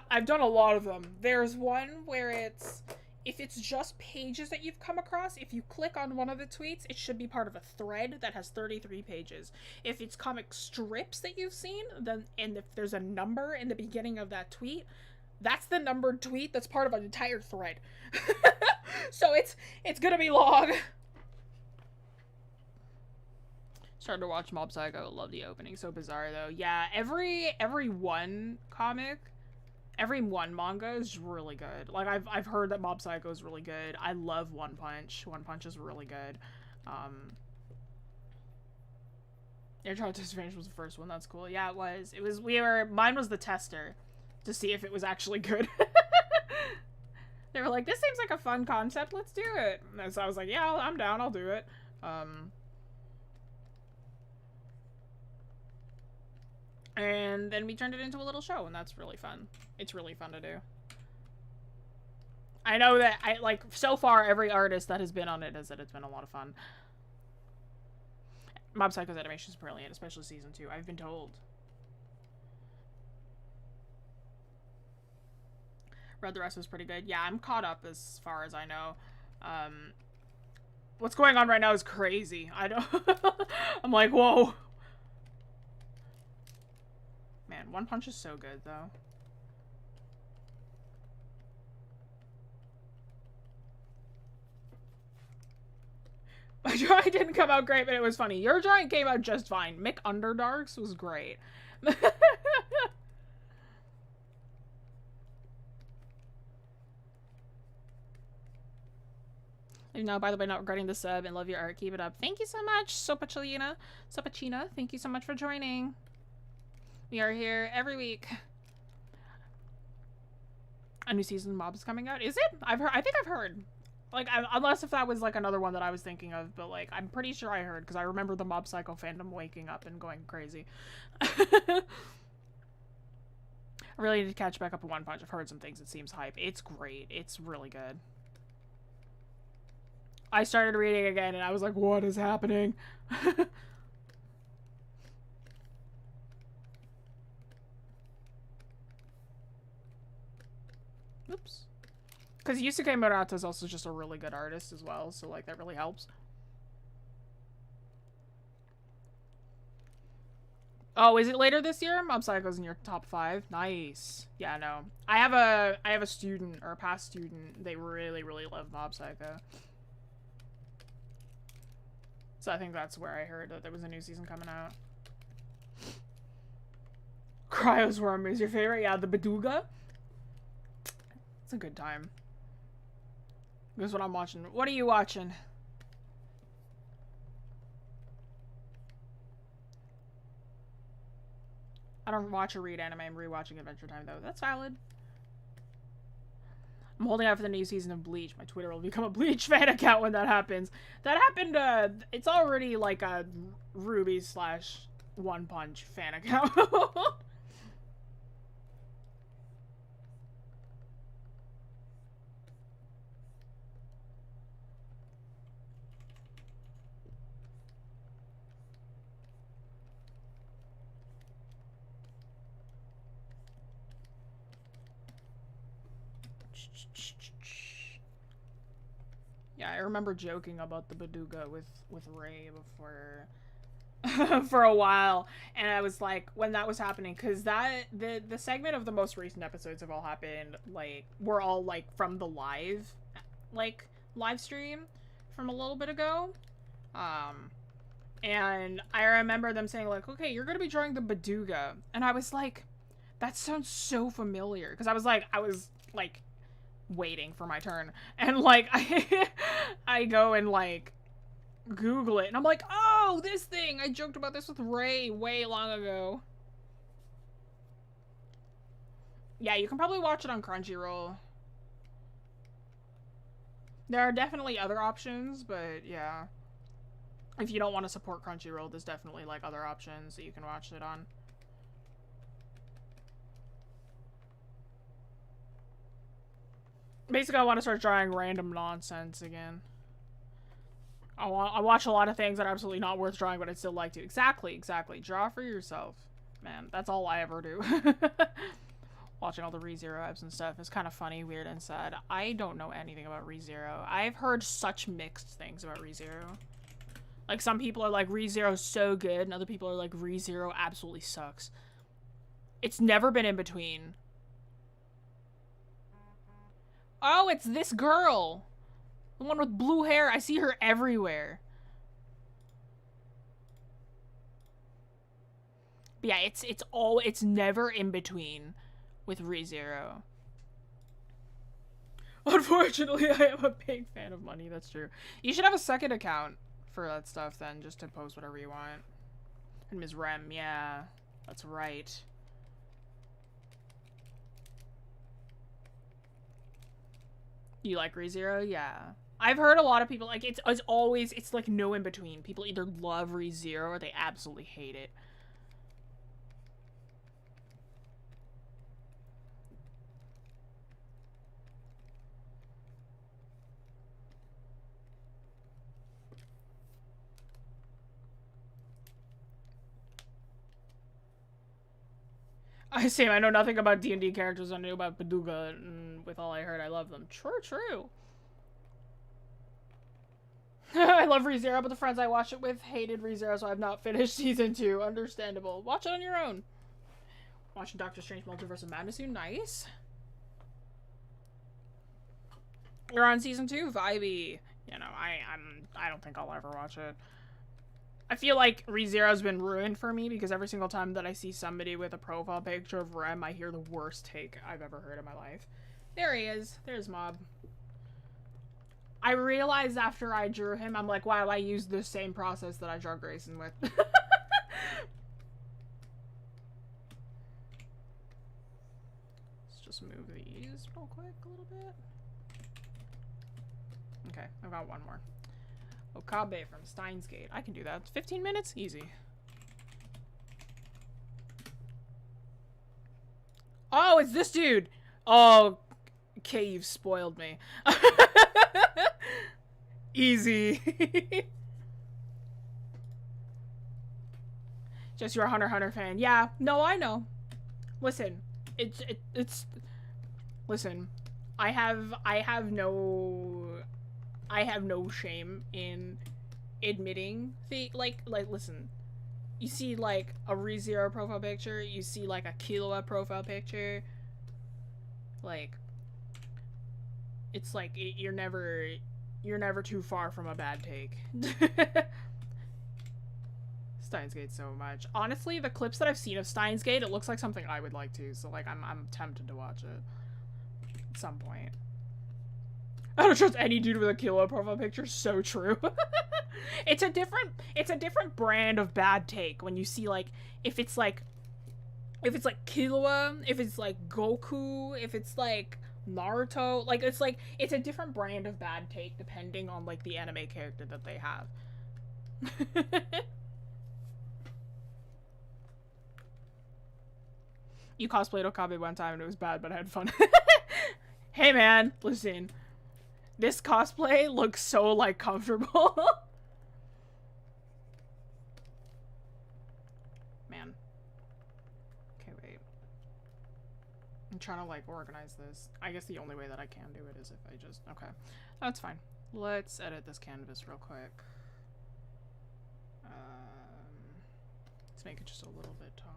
I've done a lot of them. There's one where if it's just pages that you've come across, if you click on one of the tweets, it should be part of a thread that has 33 pages. If it's comic strips that you've seen, then, and if there's a number in the beginning of that tweet, that's the numbered tweet that's part of an entire thread. So it's gonna be long. Started to watch Mob Psycho. Love the opening. So bizarre, though. Yeah, every one comic... Every one manga is really good. Like, I've heard that Mob Psycho is really good. I love One Punch. One Punch is really good. Air Trial Test Finish was the first one. That's cool. Yeah, it was. Mine was the tester to see if it was actually good. They were like, this seems like a fun concept. Let's do it. And so I was like, yeah, I'm down. I'll do it. And then we turned it into a little show, and that's really fun. It's really fun to do. I know that, so far, every artist that has been on it has said it's been a lot of fun. Mob Psycho's animation is brilliant, especially season 2. I've been told. Read the rest was pretty good. Yeah, I'm caught up as far as I know. What's going on right now is crazy. I don't... I'm like, whoa. Man, One Punch is so good, though. My drawing didn't come out great, but it was funny. Your drawing came out just fine. Mick Underdarks was great. No, by the way, not regarding the sub and love your art. Keep it up. Thank you so much, Sopachina. Thank you so much for joining. We are here every week. A new season of Mob is coming out. Is it? I think I've heard. Like, unless if that was, like, another one that I was thinking of. But, like, I'm pretty sure I heard. Because I remember the Mob Psycho fandom waking up and going crazy. I really need to catch back up on One Punch. I've heard some things. It seems hype. It's great. It's really good. I started reading again and I was like, what is happening? Oops. Because Yusuke Murata is also just a really good artist as well, so like that really helps. Oh, is it later this year? Mob Psycho's in your top 5. Nice. Yeah, no. I have a student or a past student. They really, really love Mob Psycho. So I think that's where I heard that there was a new season coming out. Cryos Worm is your favorite? Yeah, the Beduga. It's a good time. Guess what I'm watching. What are you watching? I don't watch or read anime. I'm rewatching Adventure Time, though. That's valid. I'm holding out for the new season of Bleach. My Twitter will become a Bleach fan account when that happens. That happened, it's already like a Ruby / One Punch fan account. Yeah, I remember joking about the Beduga with Ray before for a while, and I was like, when that was happening, because that the segment of the most recent episodes have all happened, like, were all like from the live stream from a little bit ago, and I remember them saying like, okay, you're gonna be drawing the Beduga, and I was like, that sounds so familiar, because I was like waiting for my turn, and like I go and like Google it, and I'm like, oh, this thing, I joked about this with Ray way long ago. Yeah, you can probably watch it on Crunchyroll. There are definitely other options, but yeah, if you don't want to support Crunchyroll, there's definitely like other options that you can watch it on. Basically, I want to start drawing random nonsense again. I watch a lot of things that are absolutely not worth drawing, but I'd still like to. Exactly. Draw for yourself. Man, that's all I ever do. Watching all the ReZero apps and stuff is kind of funny, weird, and sad. I don't know anything about ReZero. I've heard such mixed things about ReZero. Like, some people are like, ReZero's so good, and other people are like, ReZero absolutely sucks. It's never been in between. Oh, it's this girl! The one with blue hair. I see her everywhere. But yeah, it's never in between with ReZero. Unfortunately, I am a big fan of money. That's true. You should have a second account for that stuff then, just to post whatever you want. And Ms. Rem, yeah, that's right. You like ReZero? Yeah. I've heard a lot of people, like, it's always, it's like no in between. People either love ReZero or they absolutely hate it. I know nothing about D&D characters. I knew about Beduga, and with all I heard, I love them. True. I love ReZero, but the friends I watched it with hated ReZero, so I've not finished season 2. Understandable. Watch it on your own. Watching Doctor Strange Multiverse of Madness soon. Nice. You're on season 2? Vibey. You know, I don't think I'll ever watch it. I feel like ReZero's been ruined for me because every single time that I see somebody with a profile picture of Rem, I hear the worst take I've ever heard in my life. There he is. There's Mob. I realized after I drew him, I'm like, wow, I used the same process that I draw Grayson with. Let's just move these real quick a little bit. Okay, I've got one more. Okabe from Steins Gate. I can do that. 15 minutes? Easy. Oh, it's this dude! Oh, okay, you've spoiled me. Easy. Just you're a Hunter x Hunter fan. Yeah, no, I know. Listen, it's listen, I have no shame in admitting listen, you see like a ReZero profile picture, you see like a Killua profile picture, like it's like you're never too far from a bad take. Steins Gate so much. Honestly, the clips that I've seen of Steins Gate, it looks like something I would like to, so like I'm tempted to watch it at some point. I don't trust any dude with a Killua profile picture. So true. It's a different brand of bad take when you see like if it's like Killua, if it's like Goku, if it's like Naruto, like it's a different brand of bad take depending on like the anime character that they have. You cosplayed Okabe one time and it was bad, but I had fun. Hey man, listen. This cosplay looks so, like, comfortable. Man. Okay, wait. I'm trying to, like, organize this. I guess the only way that I can do it is if I just... Okay. That's fine. Let's edit this canvas real quick. Let's make it just a little bit taller.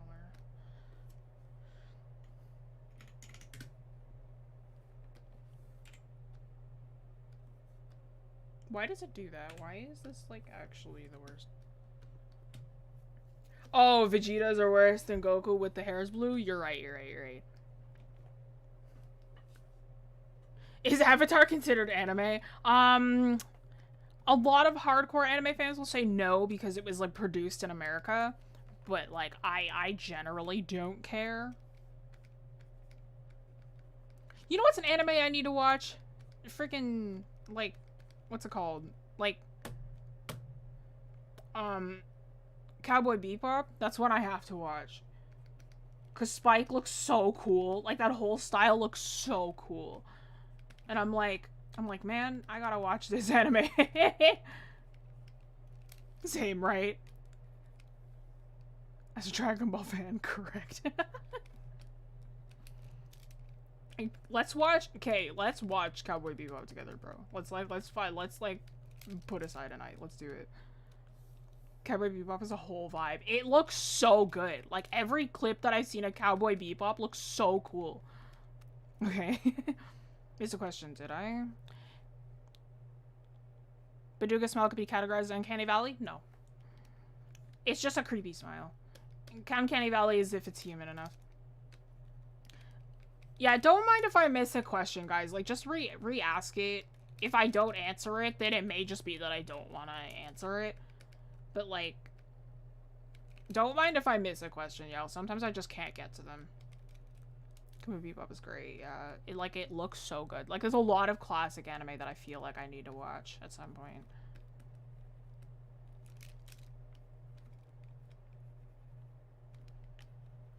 Why does it do that? Why is this, like, actually the worst? Oh, Vegeta's are worse than Goku with the hairs blue? You're right, you're right, you're right. Is Avatar considered anime? A lot of hardcore anime fans will say no because it was, like, produced in America. But, like, I generally don't care. You know what's an anime I need to watch? Freaking, like... What's it called? Like, Cowboy Bebop? That's one I have to watch. Cause Spike looks so cool. Like, that whole style looks so cool. And I'm like, man, I gotta watch this anime. Same, right? As a Dragon Ball fan, correct. Let's watch Cowboy Bebop together, bro. Let's put aside a night. Let's do it. Cowboy Bebop is a whole vibe. It looks so good. Like, every clip that I've seen of Cowboy Bebop looks so cool. Okay. Here's a question, did I? Beduga smile could be categorized as Uncanny Valley? No. It's just a creepy smile. Uncanny Valley is if it's human enough. Yeah, don't mind if I miss a question, guys. Like, just re-ask it. If I don't answer it, then it may just be that I don't want to answer it. But, like, don't mind if I miss a question, yo. Sometimes I just can't get to them. Cowboy Bebop is great, yeah. It looks so good. Like, there's a lot of classic anime that I feel like I need to watch at some point.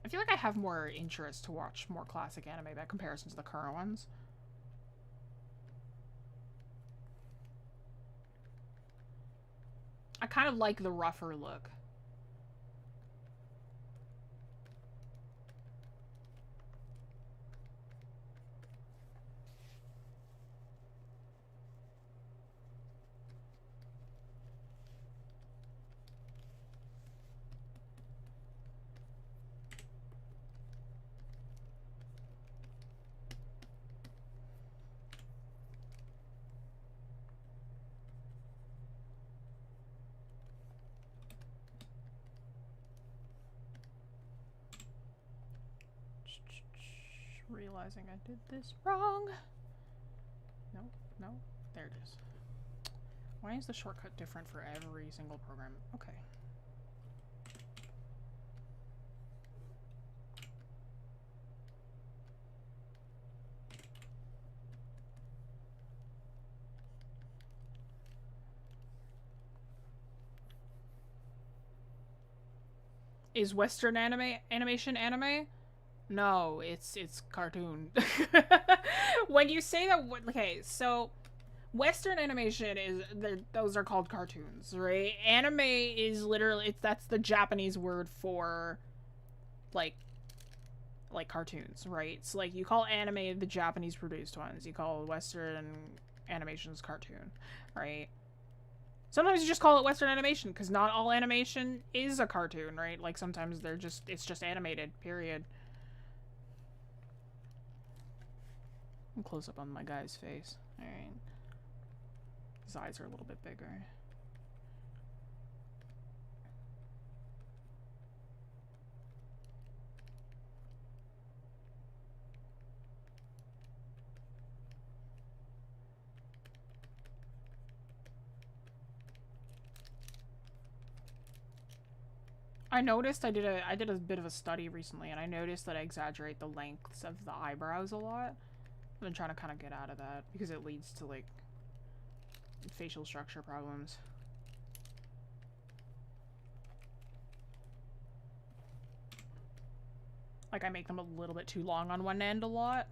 I feel like I have more interest to watch more classic anime by comparison to the current ones. I kind of like the rougher look. Realizing I did this wrong. No, no, there it is. Why is the shortcut different for every single program? Okay. Is Western animation anime? No, it's cartoon. When you say that, okay, so Western animation is those are called cartoons, right? Anime is literally that's the Japanese word for like cartoons, right? So like you call anime the Japanese produced ones, you call Western animations cartoon, right? Sometimes you just call it Western animation because not all animation is a cartoon, right? Like sometimes it's just animated, period. Close up on my guy's face. Alright. His eyes are a little bit bigger. I noticed I did a bit of a study recently, and I noticed that I exaggerate the lengths of the eyebrows a lot. I've been trying to kind of get out of that because it leads to like facial structure problems. Like I make them a little bit too long on one end a lot.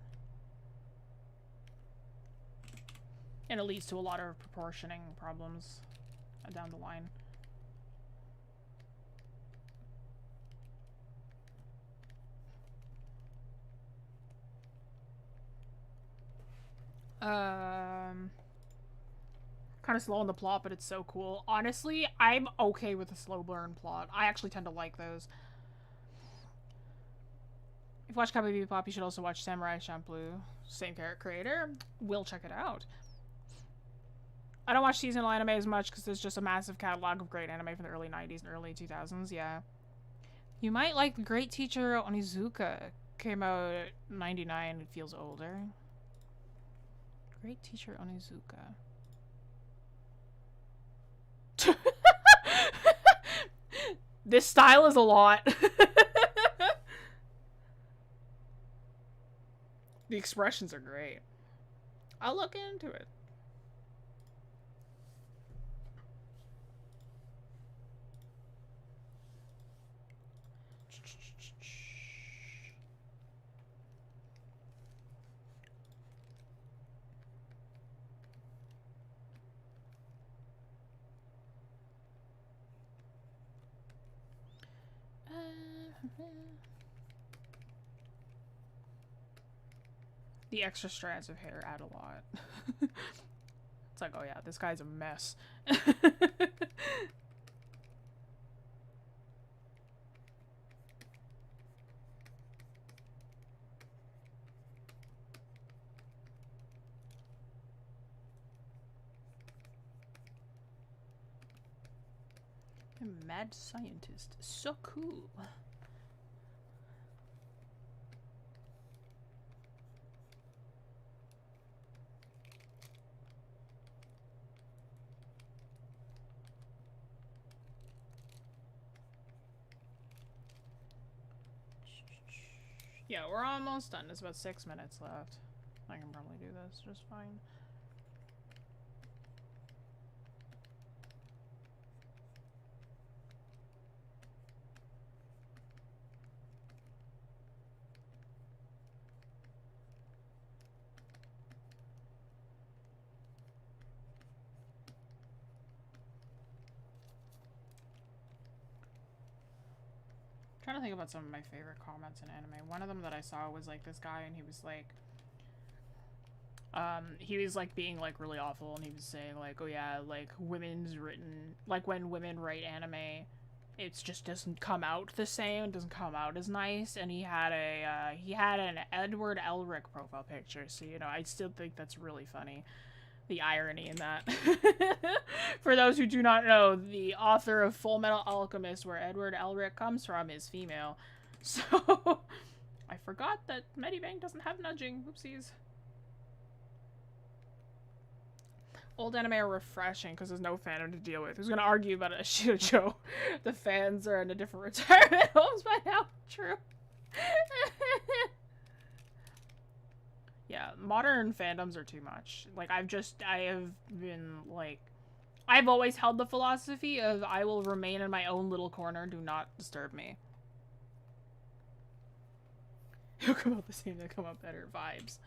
And it leads to a lot of proportioning problems down the line. Kind of slow on the plot, but it's so cool. Honestly, I'm okay with a slow burn plot. I actually tend to like those. If you watch Cowboy Bebop, you should also watch Samurai Champloo. Same character creator. We'll check it out. I don't watch seasonal anime as much because there's just a massive catalog of great anime from the early 90s and early 2000s, yeah. You might like Great Teacher Onizuka. Came out 99, it feels older. Great Teacher Onizuka. This style is a lot. The expressions are great. I'll look into it. The extra strands of hair add a lot. It's like, oh yeah, this guy's a mess. A mad scientist. So cool. Yeah, we're almost done. There's about 6 minutes left. I can probably do this just fine. Trying to think about some of my favorite comments in anime. One of them that I saw was like this guy, and he was like being like really awful, and he was saying like, oh yeah, like women's written, like when women write anime, it just doesn't come out the same, doesn't come out as nice. And he had an Edward Elric profile picture, so you know I still think that's really funny. The irony in that. For those who do not know, the author of Fullmetal Alchemist, where Edward Elric comes from, is female. So, I forgot that Medibang doesn't have nudging. Oopsies. Old anime are refreshing because there's no fandom to deal with. Who's gonna argue about a shoujo? The fans are in a different retirement homes by now. True. Yeah, modern fandoms are too much. Like, I have been, like... I've always held the philosophy of I will remain in my own little corner, do not disturb me. He'll come out the same, they come out better vibes.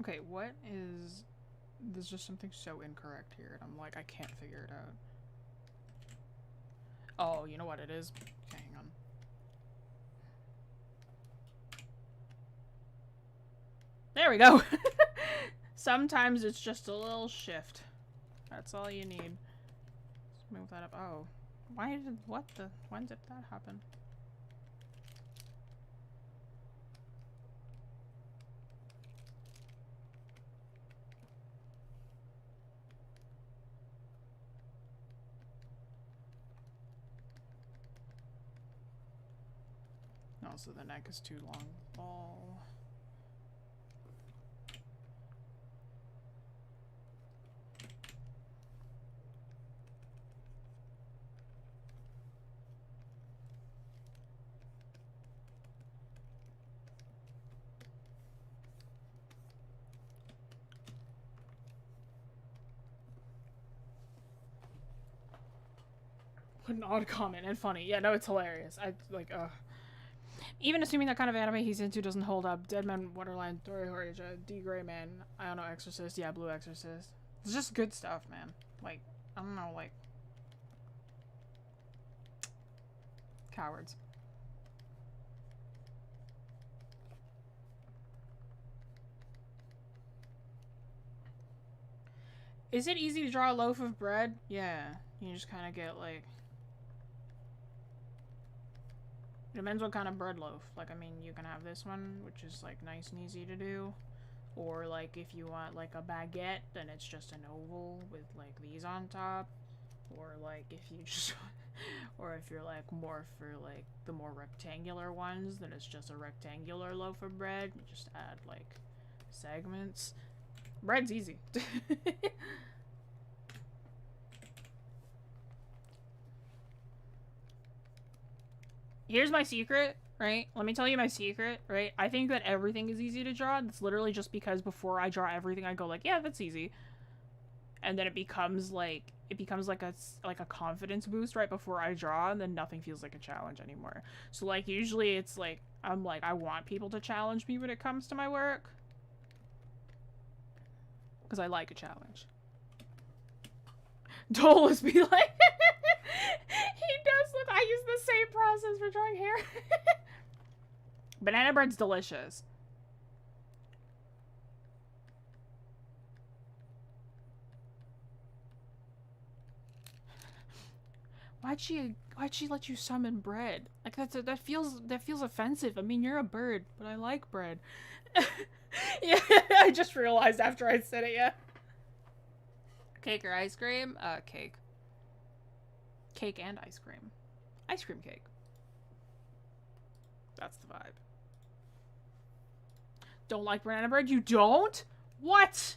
Okay, what is... There's just something so incorrect here, and I'm like, I can't figure it out. Oh, you know what it is? Okay, hang on. There we go! Sometimes it's just a little shift. That's all you need. Let's move that up. Oh. Why did... What the... When did that happen? Also, the neck is too long. Oh. What an odd comment and funny. Yeah, no, it's hilarious. I like, even assuming that kind of anime he's into doesn't hold up. Dead Man Wonderland, Toradora, D Gray Man, I don't know, Exorcist, yeah, Blue Exorcist. It's just good stuff, man. Like, I don't know, like... Cowards. Is it easy to draw a loaf of bread? Yeah. You just kind of get, like... It depends what kind of bread loaf. Like, I mean, you can have this one, which is, like, nice and easy to do. Or, like, if you want, like, a baguette, then it's just an oval with, like, these on top. Or, like, if you just... or if you're, like, more for, like, the more rectangular ones, then it's just a rectangular loaf of bread. You just add, like, segments. Bread's easy. Here's my secret, right? Let me tell you my secret, right? I think that everything is easy to draw. It's literally just because before I draw everything, I go like, yeah, that's easy. And then it becomes like a confidence boost right before I draw, and then nothing feels like a challenge anymore. So like usually it's like, I'm like, I want people to challenge me when it comes to my work. Because I like a challenge. Dolus be like... He does look... I use the same process for drawing hair. Banana bread's delicious. Why'd she let you summon bread? Like that feels offensive. I mean, you're a bird, but I like bread. Yeah, I just realized after I said it, yeah. Cake or ice cream? Cake. Cake and ice cream. Ice cream cake. That's the vibe. Don't like banana bread? You don't? What?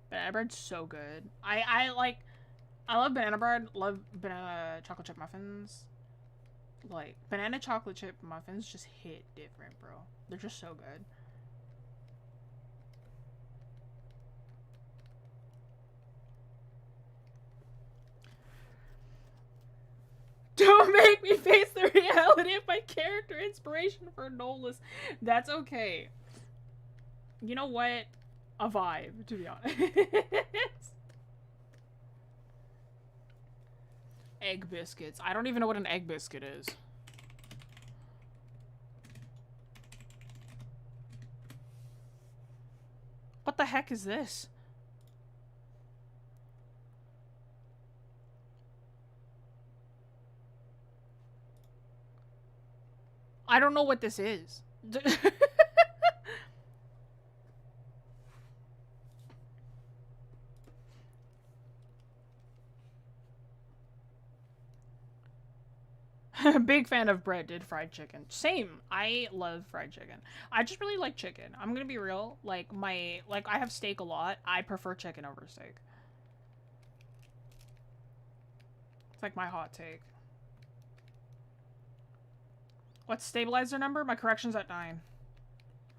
Banana bread's so good. I love banana bread, love banana chocolate chip muffins. Like, banana chocolate chip muffins just hit different, bro. They're just so good. Don't make me face the reality of my character inspiration for Nolus. That's okay. You know what? A vibe, to be honest. Egg biscuits. I don't even know what an egg biscuit is. What the heck is this? I don't know what this is. Big fan of bread, did fried chicken. Same. I love fried chicken. I just really like chicken. I'm gonna be real. Like, I have steak a lot. I prefer chicken over steak. It's like my hot take. What's stabilizer number? My correction's at 9.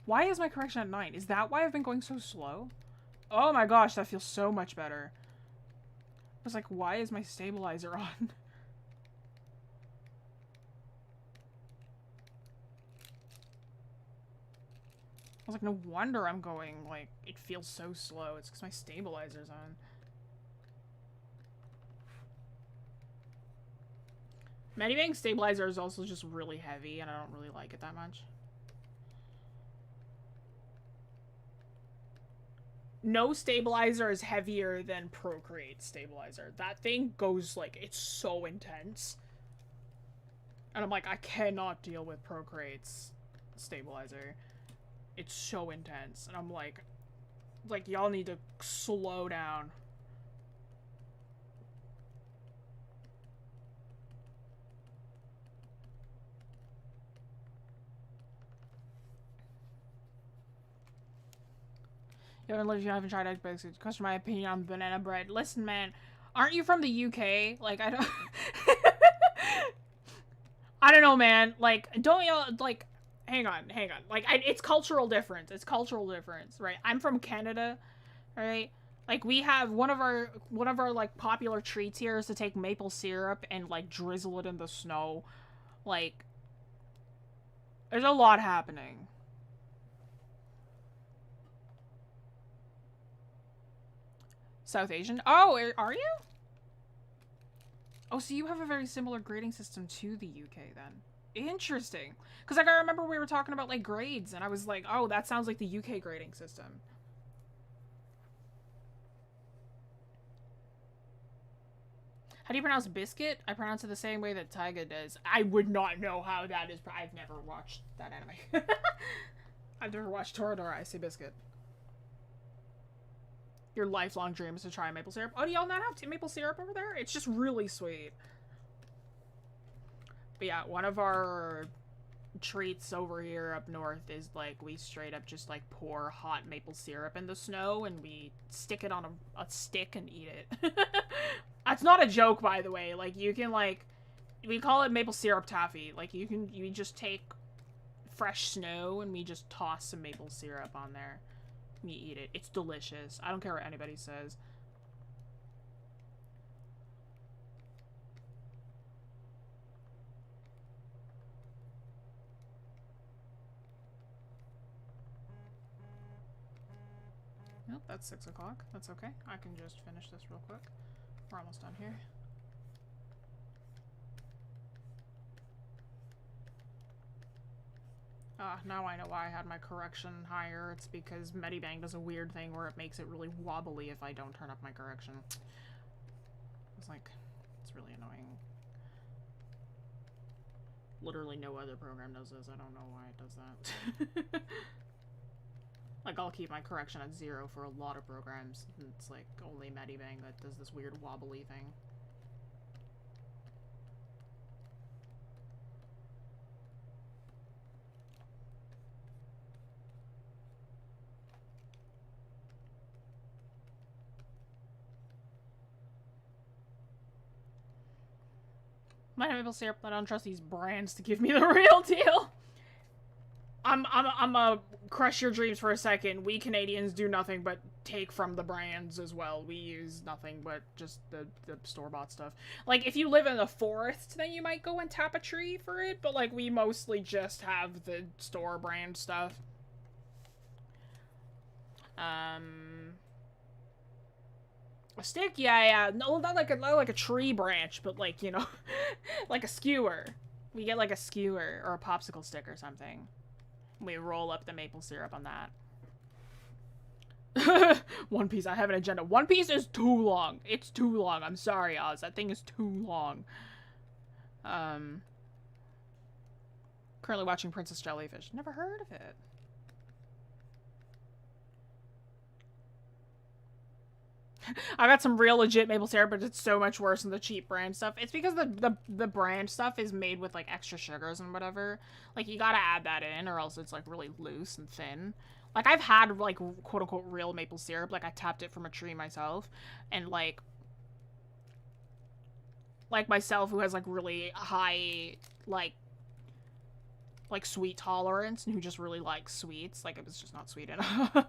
Why is my correction at 9? Is that why I've been going so slow? Oh my gosh, that feels so much better. I was like, why is my stabilizer on? was like, no wonder I'm going, like, it feels so slow. It's because my stabilizer's on. Medibang stabilizer is also just really heavy, and I don't really like it that much. No stabilizer is heavier than Procreate stabilizer. That thing goes, like, it's so intense. And I'm like, I cannot deal with Procreate's stabilizer. It's so intense. And I'm like, y'all need to slow down. You haven't tried egg biscuits. Question my opinion on banana bread. Listen, man, aren't you from the UK? Like, I don't... I don't know, man. Like, don't y'all, like... Hang on. Like, it's cultural difference. It's cultural difference, right? I'm from Canada, right? Like, we have one of our, like, popular treats here is to take maple syrup and, like, drizzle it in the snow. Like, there's a lot happening. South Asian? Oh, are you? Oh, so you have a very similar grading system to the UK, then. Interesting. Because, like, I remember we were talking about, like, grades, and I was like, oh, that sounds like the UK grading system. How do you pronounce biscuit? I pronounce it the same way that Taiga does. I would not know how that is. I've never watched that anime. I've never watched Toradora. I say biscuit. Your lifelong dream is to try maple syrup. Oh, do y'all not have maple syrup over there? It's just really sweet. But yeah, one of our treats over here up north is, like, we straight up just, like, pour hot maple syrup in the snow and we stick it on a stick and eat it. That's not a joke, by the way. Like, you can, like, we call it maple syrup taffy. Like, you just take fresh snow and we just toss some maple syrup on there. We eat it. It's delicious. I don't care what anybody says. Nope, that's 6 o'clock. That's okay. I can just finish this real quick. We're almost done here. Now I know why I had my correction higher. It's because Medibang does a weird thing where it makes it really wobbly if I don't turn up my correction. It's like, it's really annoying. Literally no other program does this. I don't know why it does that. Like, I'll keep my correction at 0 for a lot of programs. It's like only Medibang that does this weird wobbly thing. My maple syrup, I don't trust these brands to give me the real deal. I'm crush your dreams for a second. We Canadians do nothing but take from the brands as well. We use nothing but just the store-bought stuff. Like, if you live in the forest, then you might go and tap a tree for it, but, like, we mostly just have the store brand stuff. A stick? Yeah. No, not like a tree branch, but, like, you know, like a skewer. We get, like, a skewer or a popsicle stick or something. We roll up the maple syrup on that. One Piece, I have an agenda. One Piece is too long. It's too long. I'm sorry, Oz. That thing is too long. Currently watching Princess Jellyfish. Never heard of it. I got some real legit maple syrup, but it's so much worse than the cheap brand stuff. It's because the brand stuff is made with, like, extra sugars and whatever. Like, you gotta add that in or else it's, like, really loose and thin. Like, I've had, like, quote-unquote real maple syrup. Like, I tapped it from a tree myself. And, like myself, who has, like, really high, like, sweet tolerance and who just really likes sweets. Like, it was just not sweet enough.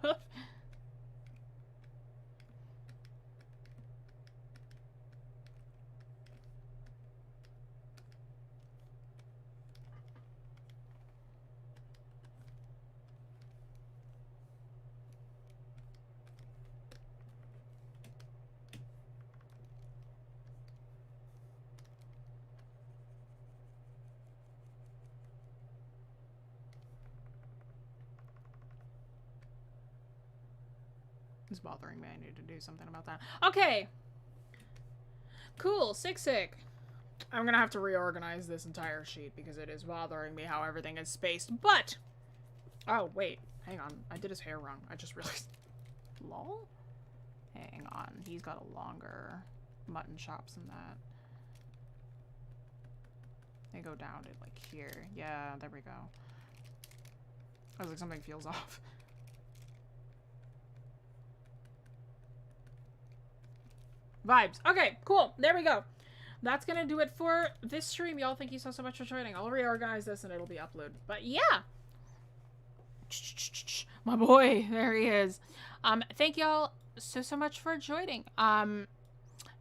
It's bothering me. I need to do something about that. Okay. Cool. Sick. I'm gonna have to reorganize this entire sheet because it is bothering me how everything is spaced. But, oh wait, hang on. I did his hair wrong. I just realized. Lol. Hang on. He's got a longer mutton chops than that. They go down to like here. Yeah, there we go. I was like, something feels off. Vibes. Okay, cool. There we go. That's gonna do it for this stream, y'all. Thank you so much for joining. I'll reorganize this and it'll be uploaded. But yeah. My boy, there he is. Thank y'all so much for joining.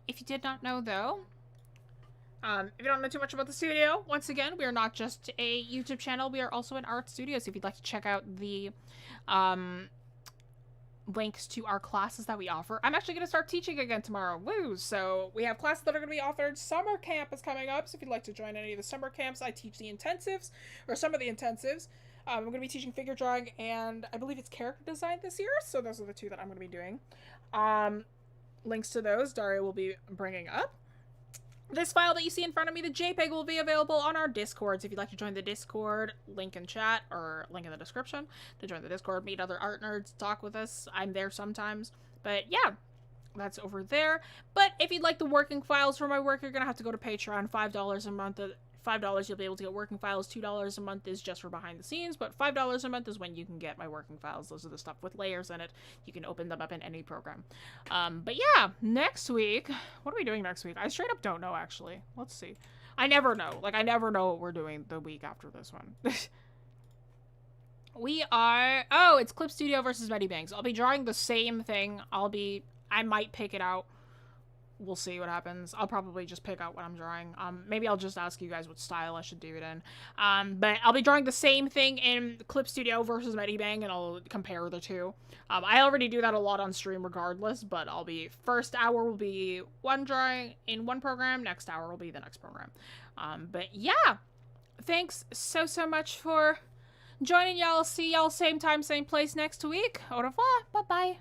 If you did not know though, if you don't know too much about the studio, once again, we are not just a YouTube channel, we are also an art studio. So if you'd like to check out the links to our classes that we offer. I'm actually going to start teaching again tomorrow. Woo! So we have classes that are going to be offered. Summer camp is coming up. So if you'd like to join any of the summer camps, I teach the intensives, or some of the intensives. I'm going to be teaching figure drawing and I believe it's character design this year. So those are the two that I'm going to be doing. Links to those Daria will be bringing up. This file that you see in front of me, the JPEG, will be available on our Discord. So if you'd like to join the Discord, link in chat or link in the description to join the Discord, meet other art nerds, talk with us. I'm there sometimes. But yeah, that's over there. But if you'd like the working files for my work, you're going to have to go to Patreon. $5 a month. $5 you'll be able to get working files. $2 a month is just for behind the scenes, but $5 a month is when you can get my working files. Those are the stuff with layers in it. You can open them up in any program. But yeah, next week, what are we doing next week? I straight up don't know, actually. Let's see. I never know. Like, I never know what we're doing the week after this one. We are, oh, it's Clip Studio versus Medibangs. I'll be drawing the same thing. I might pick it out. We'll see what happens. I'll probably just pick out what I'm drawing. Maybe I'll just ask you guys what style I should do it in. But I'll be drawing the same thing in Clip Studio versus Medibang, and I'll compare the two. I already do that a lot on stream regardless, but first hour will be one drawing in one program, next hour will be the next program. But yeah, thanks so much for joining, y'all. See y'all same time, same place next week. Au revoir. Bye-bye.